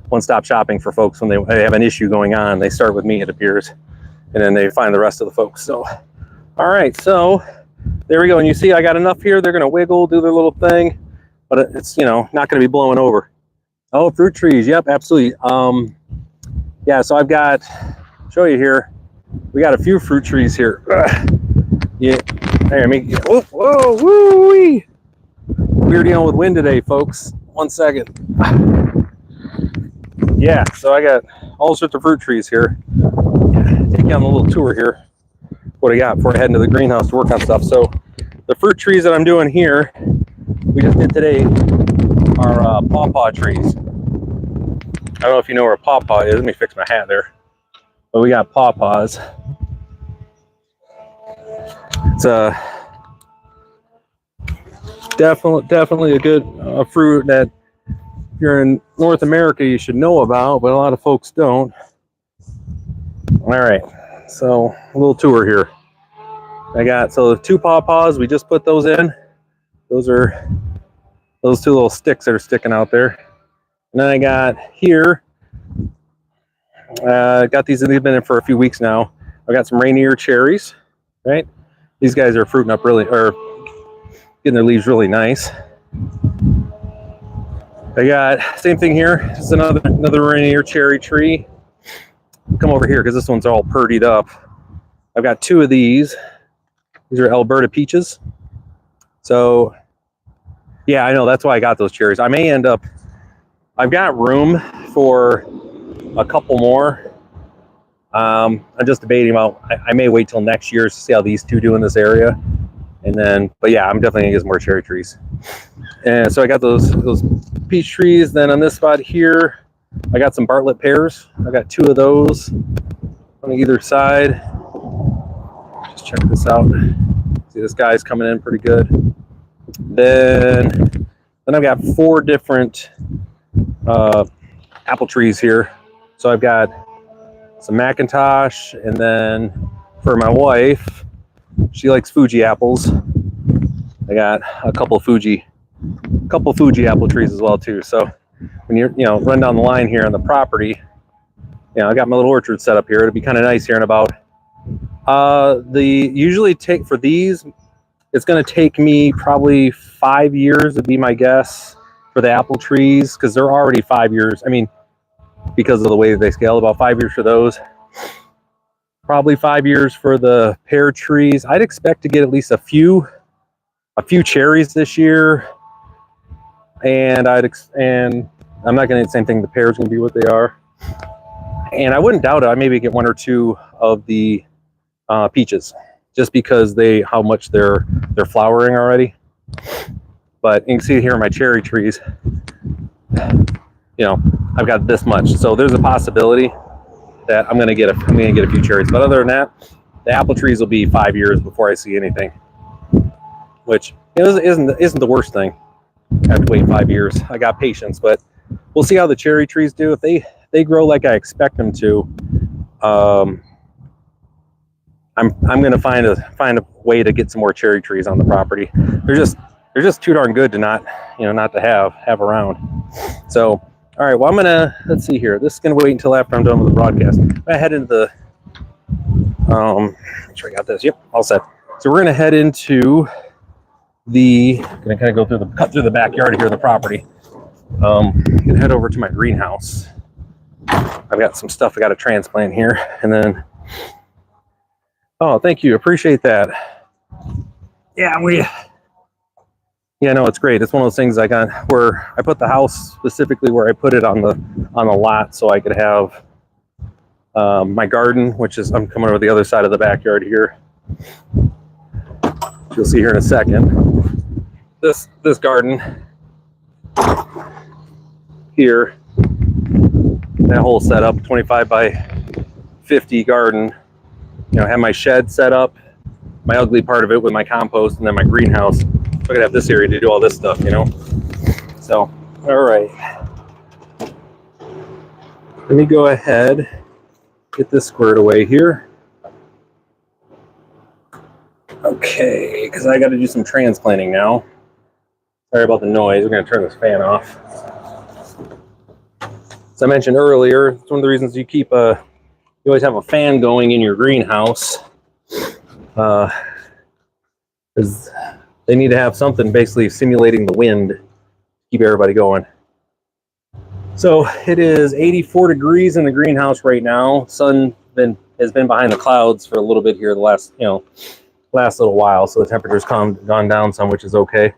Speaker 1: one-stop shopping for folks when they have an issue going on. They start with me, it appears, and then they find the rest of the folks. So, all right, so there we go. And you see I got enough here. They're going to wiggle, do their little thing, but it's, not going to be blowing over. Oh, fruit trees. Yep, absolutely. Yeah, so I've got, show you here, we got a few fruit trees here. Yeah, there, whoa, woo-wee. We're dealing with wind today, folks. 1 second. Yeah, so I got all sorts of fruit trees here. Take you on a little tour here. What I got before I head into the greenhouse to work on stuff. So the fruit trees that I'm doing here, we just did today, are Paw Paw trees. I don't know if you know where Paw Paw is. Let me fix my hat there. But we got Paw Paws. It's definitely a good fruit that if you're in North America you should know about, but a lot of folks don't. All right, so a little tour here. I got the 2 Paw Paws. We just put those in. Those are those 2 little sticks that are sticking out there. And then I got here. Got these. They've been in for a few weeks now. I got some Rainier cherries. Right, these guys are fruiting up really, or getting their leaves really nice. I got same thing here. This is another Rainier cherry tree. Come over here because this one's all purdied up. I've got 2 of these. These are Alberta peaches. So yeah, I know that's why I got those cherries. I may end up. I've got room for a couple more. I'm just debating about. I may wait till next year to see how these 2 do in this area, and then. But yeah, I'm definitely gonna get some more cherry trees. And so I got those peach trees. Then on this spot here, I got some Bartlett pears. I got 2 of those on either side. Just check this out. See, this guy's coming in pretty good. Then I've got 4 different apple trees here. So I've got some Macintosh, and then for my wife, she likes Fuji apples. I got a couple Fuji apple trees as well too. So when you run down the line here on the property, I got my little orchard set up here. It'd be kind of nice here in about usually take for these, it's going to take me probably 5 years would be my guess for the apple trees, because they're already 5 years. I mean, because of the way they scale, about 5 years for those. Probably 5 years for the pear trees. I'd expect to get at least a few cherries this year, and I'm not going to same thing. The pears going to be what they are, and I wouldn't doubt it. I maybe get 1 or 2 of the peaches, just because how much they're flowering already. But you can see here in my cherry trees, I've got this much, so there's a possibility that I'm gonna get a few cherries. But other than that, the apple trees will be 5 years before I see anything, which isn't the worst thing. I have to wait 5 years. I got patience, but we'll see how the cherry trees do. If they grow like I expect them to, I'm gonna find a way to get some more cherry trees on the property. They're just too darn good to not to have around. So all right, well, let's see here. This is gonna wait until after I'm done with the broadcast. I'm gonna head into the make sure I got this. Yep, all set. So we're gonna head into gonna kind of cut through the backyard here of the property. Gonna head over to my greenhouse. I've got some stuff I got to transplant here, and then thank you, appreciate that. Yeah, no, it's great. It's one of those things I got where I put the house specifically where I put it on the lot, so I could have my garden, which is I'm coming over the other side of the backyard here. You'll see here in a second. This garden here, that whole setup, 25 by 50 garden. Have my shed set up, my ugly part of it with my compost, and then my greenhouse. I could have this area to do all this stuff, So, all right. Let me go ahead, get this squared away here. Okay, because I got to do some transplanting now. Sorry about the noise. We're going to turn this fan off. As I mentioned earlier, it's one of the reasons you always have a fan going in your greenhouse. Because they need to have something basically simulating the wind to keep everybody going. So it is 84 degrees in the greenhouse right now. Sun has been behind the clouds for a little bit here the last little while, so the temperature's gone down some, which is okay.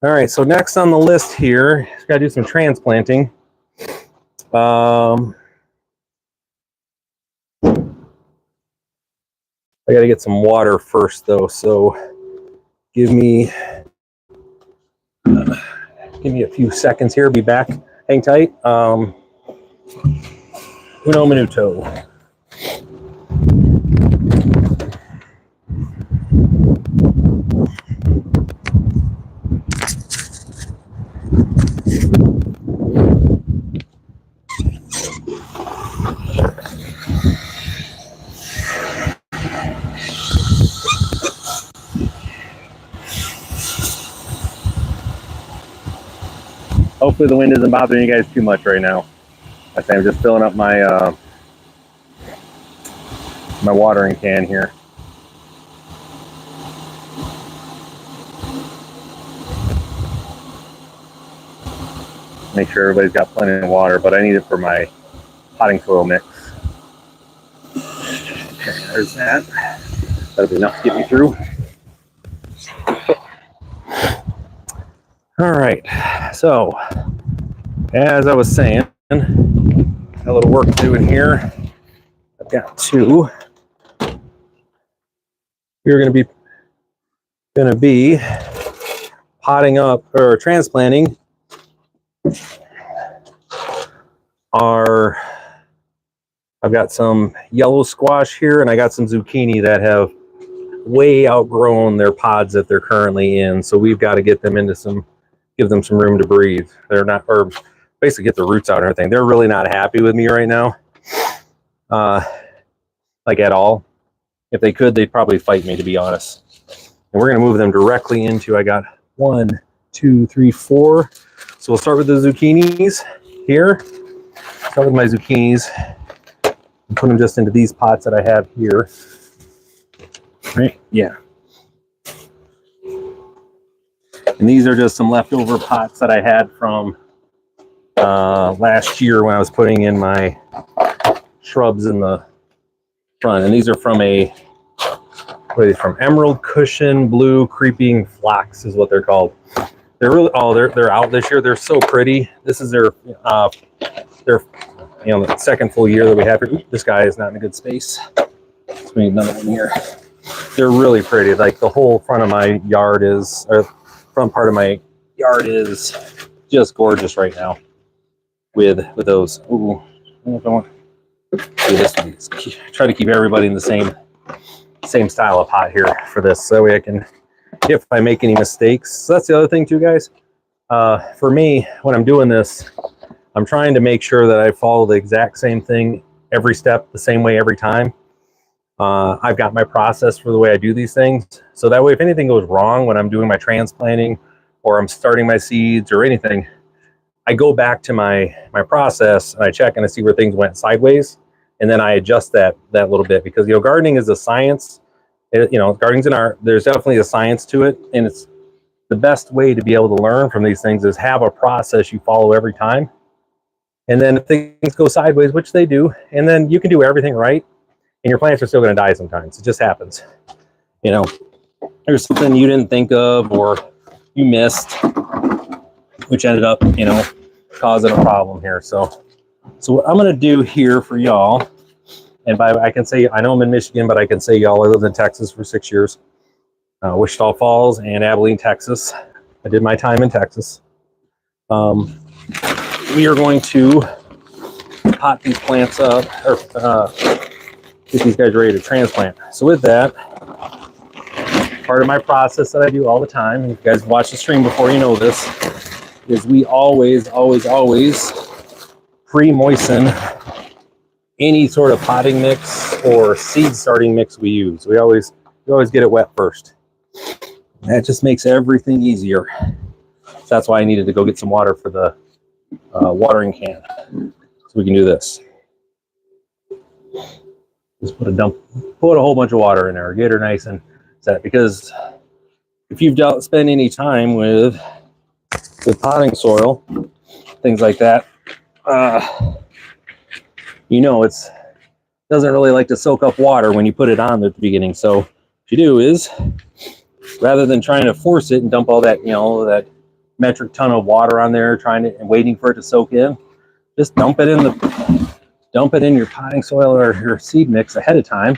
Speaker 1: All right, so next on the list here, got to do some transplanting. I got to get some water first, though. So give me a few seconds here. Be back. Hang tight. Uno minuto. Hopefully the wind isn't bothering you guys too much right now. I say I'm just filling up my my watering can here. Make sure everybody's got plenty of water, but I need it for my potting soil mix. Okay, there's that. That'll be enough to get me through. All right, so as I was saying, a little work to do in here. I've got two. We're going to be potting up or transplanting I've got some yellow squash here, and I got some zucchini that have way outgrown their pods that they're currently in. So we've got to get them into give them some room to breathe. They're not, or basically get the roots out and everything. They're really not happy with me right now, like at all. If they could, they'd probably fight me, to be honest. And we're going to move them directly into, I got 1, 2, 3, 4. So we'll start with the zucchinis here. Start with my zucchinis and put them just into these pots that I have here. Right? Yeah. And these are just some leftover pots that I had from last year when I was putting in my shrubs in the front. And these are from what are they from? Emerald Cushion Blue Creeping Phlox is what they're called. They're really, they're out this year. They're so pretty. This is their the second full year that we have here. This guy is not in a good space. So we need another one here. They're really pretty. Like the whole front of my yard front part of my yard is just gorgeous right now with those. Ooh, I don't want to do this one. Try to keep everybody in the same style of pot here for this, so that way I can, if I make any mistakes. So that's the other thing too, guys. For me, when I'm doing this, I'm trying to make sure that I follow the exact same thing every step, the same way every time. I've got my process for the way I do these things. So that way, if anything goes wrong when I'm doing my transplanting or I'm starting my seeds or anything, I go back to my process and I check and I see where things went sideways. And then I adjust that little bit, because, gardening is a science. Gardening's an art. There's definitely a science to it. And it's the best way to be able to learn from these things is have a process you follow every time. And then if things go sideways, which they do, and then you can do everything right, and your plants are still going to die sometimes. It just happens. There's something you didn't think of or you missed, which ended up, causing a problem here. So what I'm going to do here for y'all, and I can say, I know I'm in Michigan, but I can say y'all, I lived in Texas for 6 years, Wichita Falls and Abilene, Texas. I did my time in Texas. We are going to pot these plants up, or get these guys ready to transplant. So with that, part of my process that I do all the time, and you guys watch the stream before, you know this, is we always pre-moisten any sort of potting mix or seed starting mix we use. We always get it wet first. That just makes everything easier. So that's why I needed to go get some water for the watering can, so we can do this. Just put a whole bunch of water in there, get her nice and set. Because if you've spent any time with potting soil, things like that, it doesn't really like to soak up water when you put it on at the beginning. So what you do is, rather than trying to force it and dump all that, that metric ton of water on there, and waiting for it to soak in, just dump it in your potting soil or your seed mix ahead of time.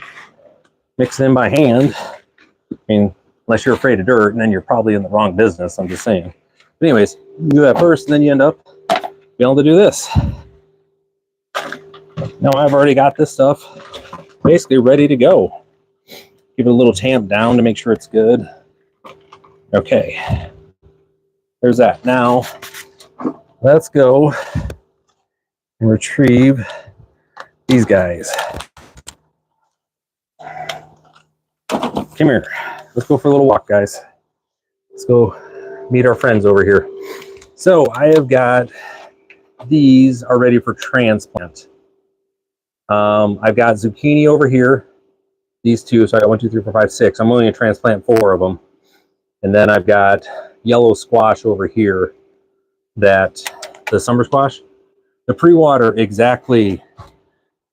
Speaker 1: Mix it in by hand. I mean, unless you're afraid of dirt, and then you're probably in the wrong business. I'm just saying. But anyways, you do that first, and then you end up being able to do this. Now I've already got this stuff basically ready to go. Give it a little tamp down to make sure it's good. Okay, there's that. Now let's go and retrieve these guys. Come here. Let's go for a little walk, guys. Let's go meet our friends over here. So I have got these are ready for transplant. I've got zucchini over here. These two, so I got 1, 2, 3, 4, 5, 6. I'm only going to transplant 4 of them. And then I've got yellow squash over here. That the summer squash, the pre-water exactly.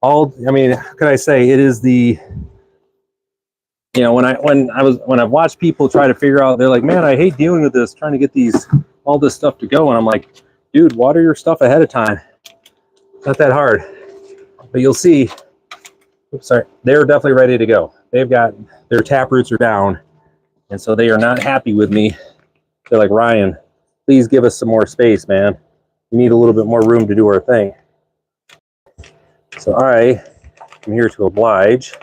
Speaker 1: All I mean, could I say it is the. You know, when I've watched people try to figure out, they're like, man, I hate dealing with this, trying to get all this stuff to go, and I'm like, dude, water your stuff ahead of time. It's not that hard, but you'll see. Oops, sorry, they're definitely ready to go. They've got their tap roots are down, and so they are not happy with me. They're like, Ryan, please give us some more space, man. We need a little bit more room to do our thing. So I am here to oblige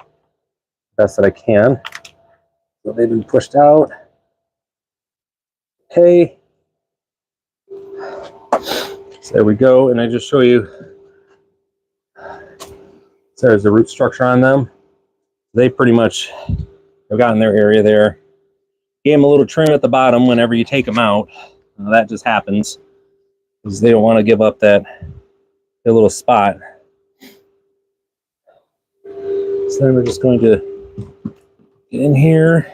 Speaker 1: best that I can. So they've been pushed out. Okay. So there we go. And I just show you. So there's the root structure on them. They pretty much have gotten their area there. Gave them a little trim at the bottom whenever you take them out. That just happens because they don't want to give up their little spot. So then we're just going to get in here,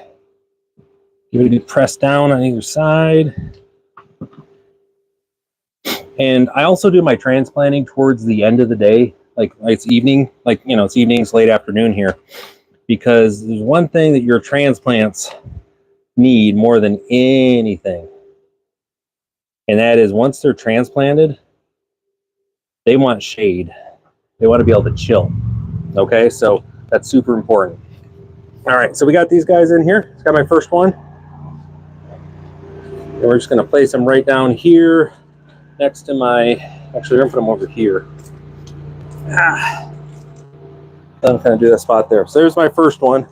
Speaker 1: give it a good press down on either side. And I also do my transplanting towards the end of the day, like it's evening, like, you know, it's evening, it's late afternoon here, because there's one thing that your transplants need more than anything. And that is once they're transplanted, they want shade. They want to be able to chill. Okay, so that's super important. All right, so we got these guys in here. It's got my first one. And we're just going to place them right down here next to my, actually, we're going to put them over here. I'm going to do that spot there. So there's my first one.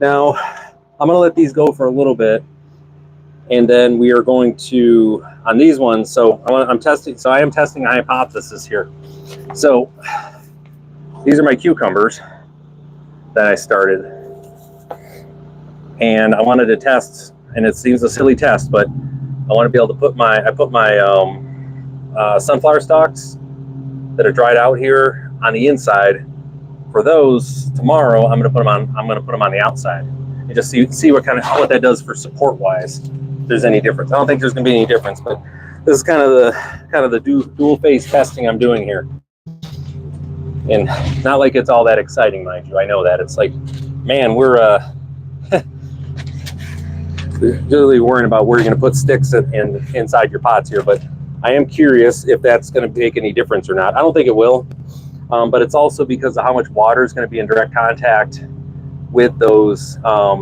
Speaker 1: Now, I'm going to let these go for a little bit. And then we are going to, on these ones, so I'm testing, so I am testing a hypothesis here. So these are my cucumbers that I started. And I wanted to test, and it seems a silly test, but I want to be able to put my, sunflower stalks that are dried out here on the inside. For those tomorrow, I'm going to put them on the outside and just see what that does for support wise. If there's any difference. I don't think there's going to be any difference, but this is kind of the dual phase testing I'm doing here. And not like it's all that exciting, mind you. I know that it's like, man, we're really worrying about where you're going to put sticks inside your pots here, but I am curious if that's going to make any difference or not. I don't think it will, but it's also because of how much water is going to be in direct contact with those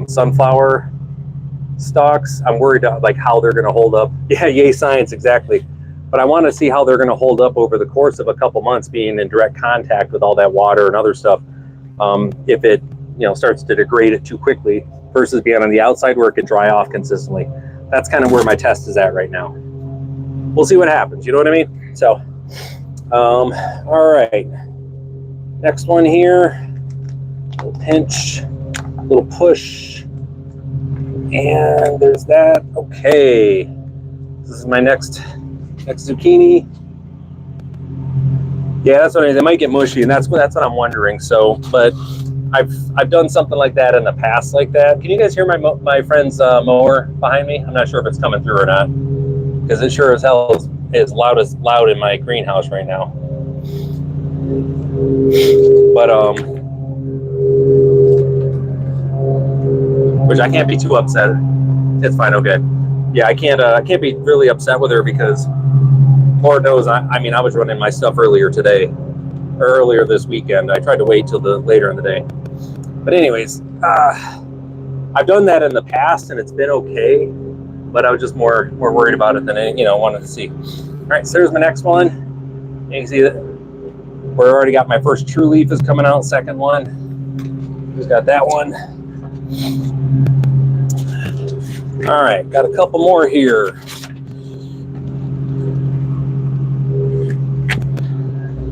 Speaker 1: sunflower stalks. I'm worried about like how they're going to hold up. Yeah, yay science, exactly. But I want to see how they're going to hold up over the course of a couple months being in direct contact with all that water and other stuff. If it starts to degrade it too quickly versus being on the outside where it can dry off consistently. That's kind of where my test is at right now. We'll see what happens, you know what I mean? So, all right. Next one here, a little pinch, a little push, and there's that. Okay, this is my next zucchini. Yeah, that's what it is. It might get mushy, and that's what I'm wondering. So, but I've done something like that in the past, like that. Can you guys hear my friend's mower behind me? I'm not sure if it's coming through or not, because it sure as hell is loud in my greenhouse right now. But which I can't be too upset. It's fine, okay. Yeah, I can't be really upset with her because Lord knows I mean I was running my stuff earlier this weekend. I tried to wait till later in the day. But anyways, I've done that in the past and it's been okay, but I was just more worried about it than wanted to see. All right, so there's my next one. You can see that We're already got my first true leaf is coming out. Second one. Who's got that one? All right, got a couple more here.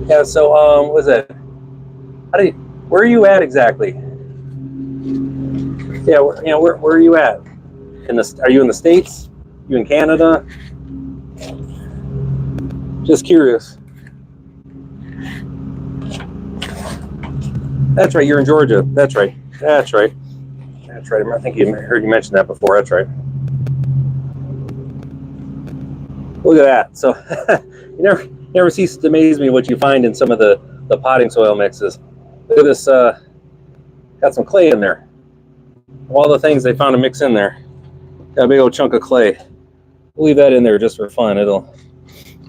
Speaker 1: Yeah, so what was it? Where are you at exactly? Yeah, where are you at? Are you in the States? You in Canada? Just curious. That's right, you're in Georgia. That's right. That's right. That's right. I think you heard you mention that before. That's right. Look at that. So you never cease to amaze me what you find in some of the potting soil mixes. Look at this. Got some clay in there. Of all the things they found to mix in there, got a big old chunk of clay. We'll leave that in there just for fun. It'll,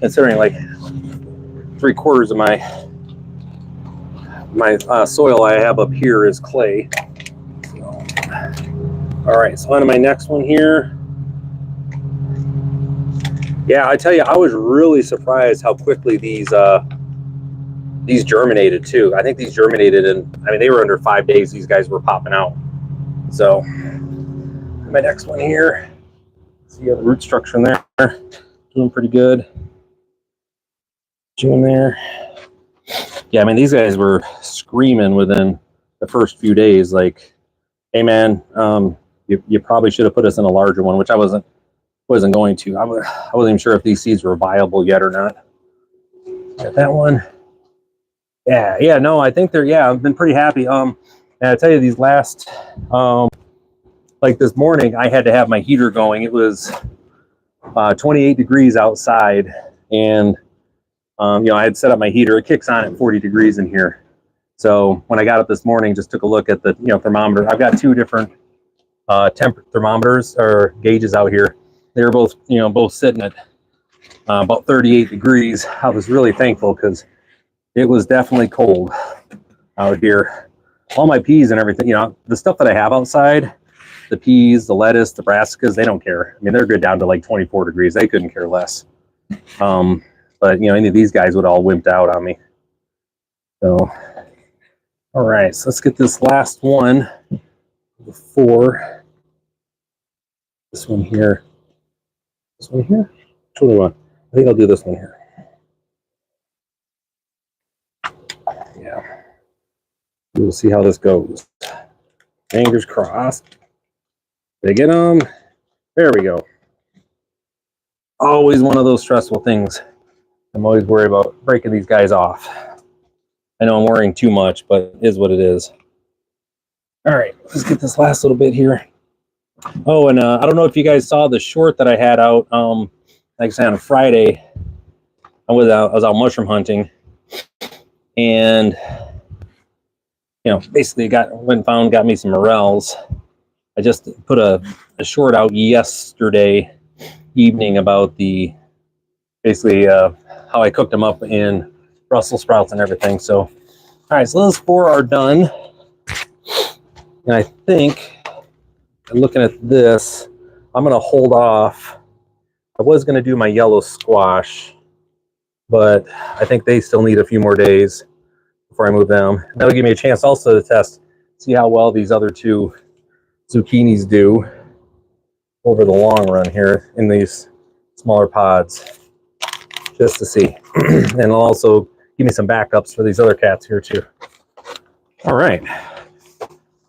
Speaker 1: considering like 3/4 of my soil I have up here is clay. So, all right, so on to my next one here. Yeah, I tell you, I was really surprised how quickly these germinated too. I think these germinated in, I mean, they were under 5 days. These guys were popping out. So my next one here, see you have the root structure in there, doing pretty good. June there. Yeah, I mean, these guys were screaming within the first few days, like, hey man, you probably should have put us in a larger one, which I wasn't going to. I wasn't even sure if these seeds were viable yet or not. Got that one. Yeah, no, I think I've been pretty happy. And I tell you, these last, like this morning, I had to have my heater going. It was 28 degrees outside, and I had set up my heater. It kicks on at 40 degrees in here. So when I got up this morning, just took a look at the thermometer. I've got two different thermometers or gauges out here. They were both sitting at about 38 degrees. I was really thankful because it was definitely cold out here. All my peas and everything, the stuff that I have outside, the peas, the lettuce, the brassicas, they don't care. I mean, they're good down to like 24 degrees. They couldn't care less. But any of these guys would all wimped out on me. So, all right, so let's get this last one before this one here. This one here? Which one do you want? I think I'll do this one here. Yeah. We'll see how this goes. Fingers crossed. Did I get them? There we go. Always one of those stressful things. I'm always worried about breaking these guys off. I know I'm worrying too much, but it is what it is. All right, let's get this last little bit here. Oh, and I don't know if you guys saw the short that I had out. Like I said, on Friday, I was out mushroom hunting, and basically got me some morels. I just put a short out yesterday evening about basically how I cooked them up in Brussels sprouts and everything. So, all right, so those 4 are done, and I think, looking at this, I'm going to hold off. I was going to do my yellow squash, but I think they still need a few more days before I move them. That'll give me a chance also to see how well these other 2 zucchinis do over the long run here in these smaller pods, just to see. And it'll also give me some backups for these other cats here too. All right,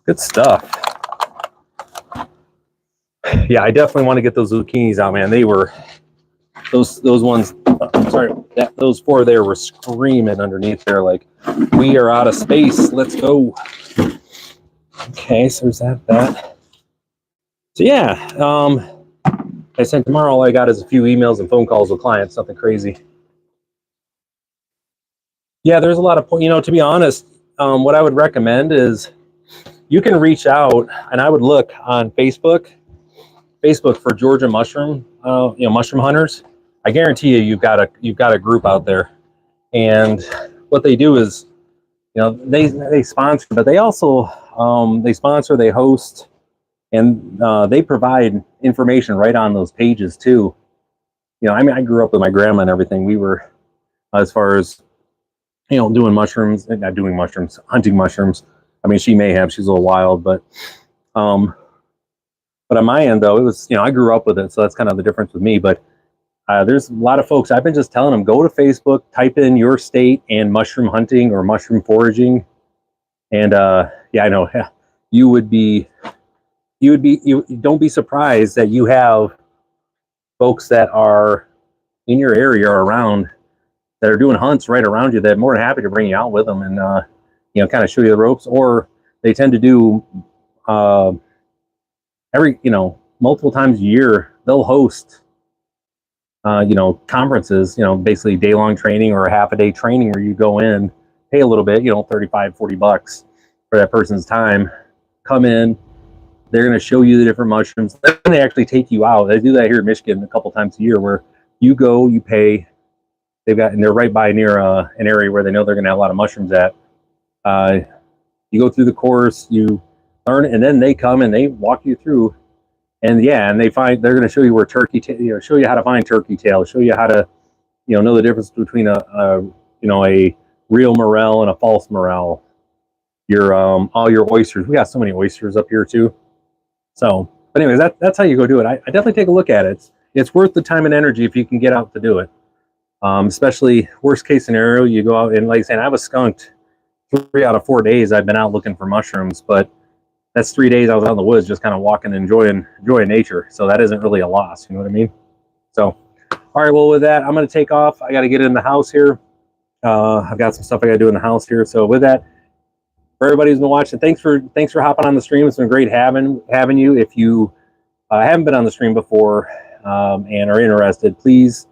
Speaker 1: good stuff. Yeah, I definitely want to get those zucchinis out, man. They were those ones. Sorry, those 4 there were screaming underneath there, like, we are out of space. Let's go. Okay, so there's that. So yeah, I sent tomorrow. All I got is a few emails and phone calls with clients. Nothing crazy. Yeah, there's a lot of to be honest, what I would recommend is you can reach out, and I would look on Facebook for Georgia mushroom hunters. I guarantee you've got a group out there, and what they do is, they sponsor, but they also they sponsor, they host, and they provide information right on those pages too. I mean, I grew up with my grandma and everything. We were, as far as doing mushrooms, not doing mushrooms, hunting mushrooms. I mean, she may have, she's a little wild, um, but on my end though, it was, I grew up with it. So that's kind of the difference with me. But there's a lot of folks, I've been just telling them, go to Facebook, type in your state and mushroom hunting or mushroom foraging. And yeah, I know you don't be surprised that you have folks that are in your area or around that are doing hunts right around you that are more than happy to bring you out with them and kind of show you the ropes. Or they tend to do every multiple times a year they'll host conferences, basically day-long training or a half a day training where you go in, pay a little bit, $35-40 for that person's time, come in, they're going to show you the different mushrooms. Then they actually take you out. They do that here in Michigan a couple times a year where you go, you pay, and they're right by near an area where they know they're going to have a lot of mushrooms at. You go through the course, you learn, and then they come and they walk you through. And yeah, and they're going to show you where show you how to find turkey tail, show you how to, know the difference between a real morel and a false morel. All your oysters. We got so many oysters up here too. So, but anyways, that's how you go do it. I definitely take a look at it. It's worth the time and energy if you can get out to do it. Especially worst case scenario, you go out and like saying, I was skunked 3 out of 4 days. I've been out looking for mushrooms, but that's 3 days I was out in the woods just kind of walking and enjoying nature. So that isn't really a loss. You know what I mean? So, all right, well, with that, I'm going to take off. I got to get in the house here. I've got some stuff I got to do in the house here. So with that, for everybody who's been watching, thanks for hopping on the stream. It's been great having you. If you haven't been on the stream before and are interested, please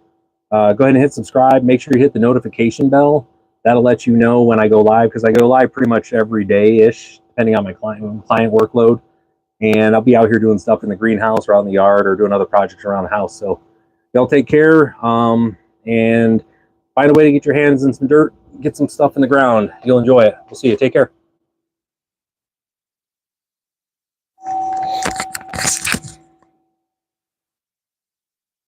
Speaker 1: go ahead and hit subscribe. Make sure you hit the notification bell. That'll let you know when I go live, because I go live pretty much every day-ish, depending on my client workload. And I'll be out here doing stuff in the greenhouse or out in the yard or doing other projects around the house. So y'all take care and find a way to get your hands in some dirt, get some stuff in the ground. You'll enjoy it. We'll see you. Take care.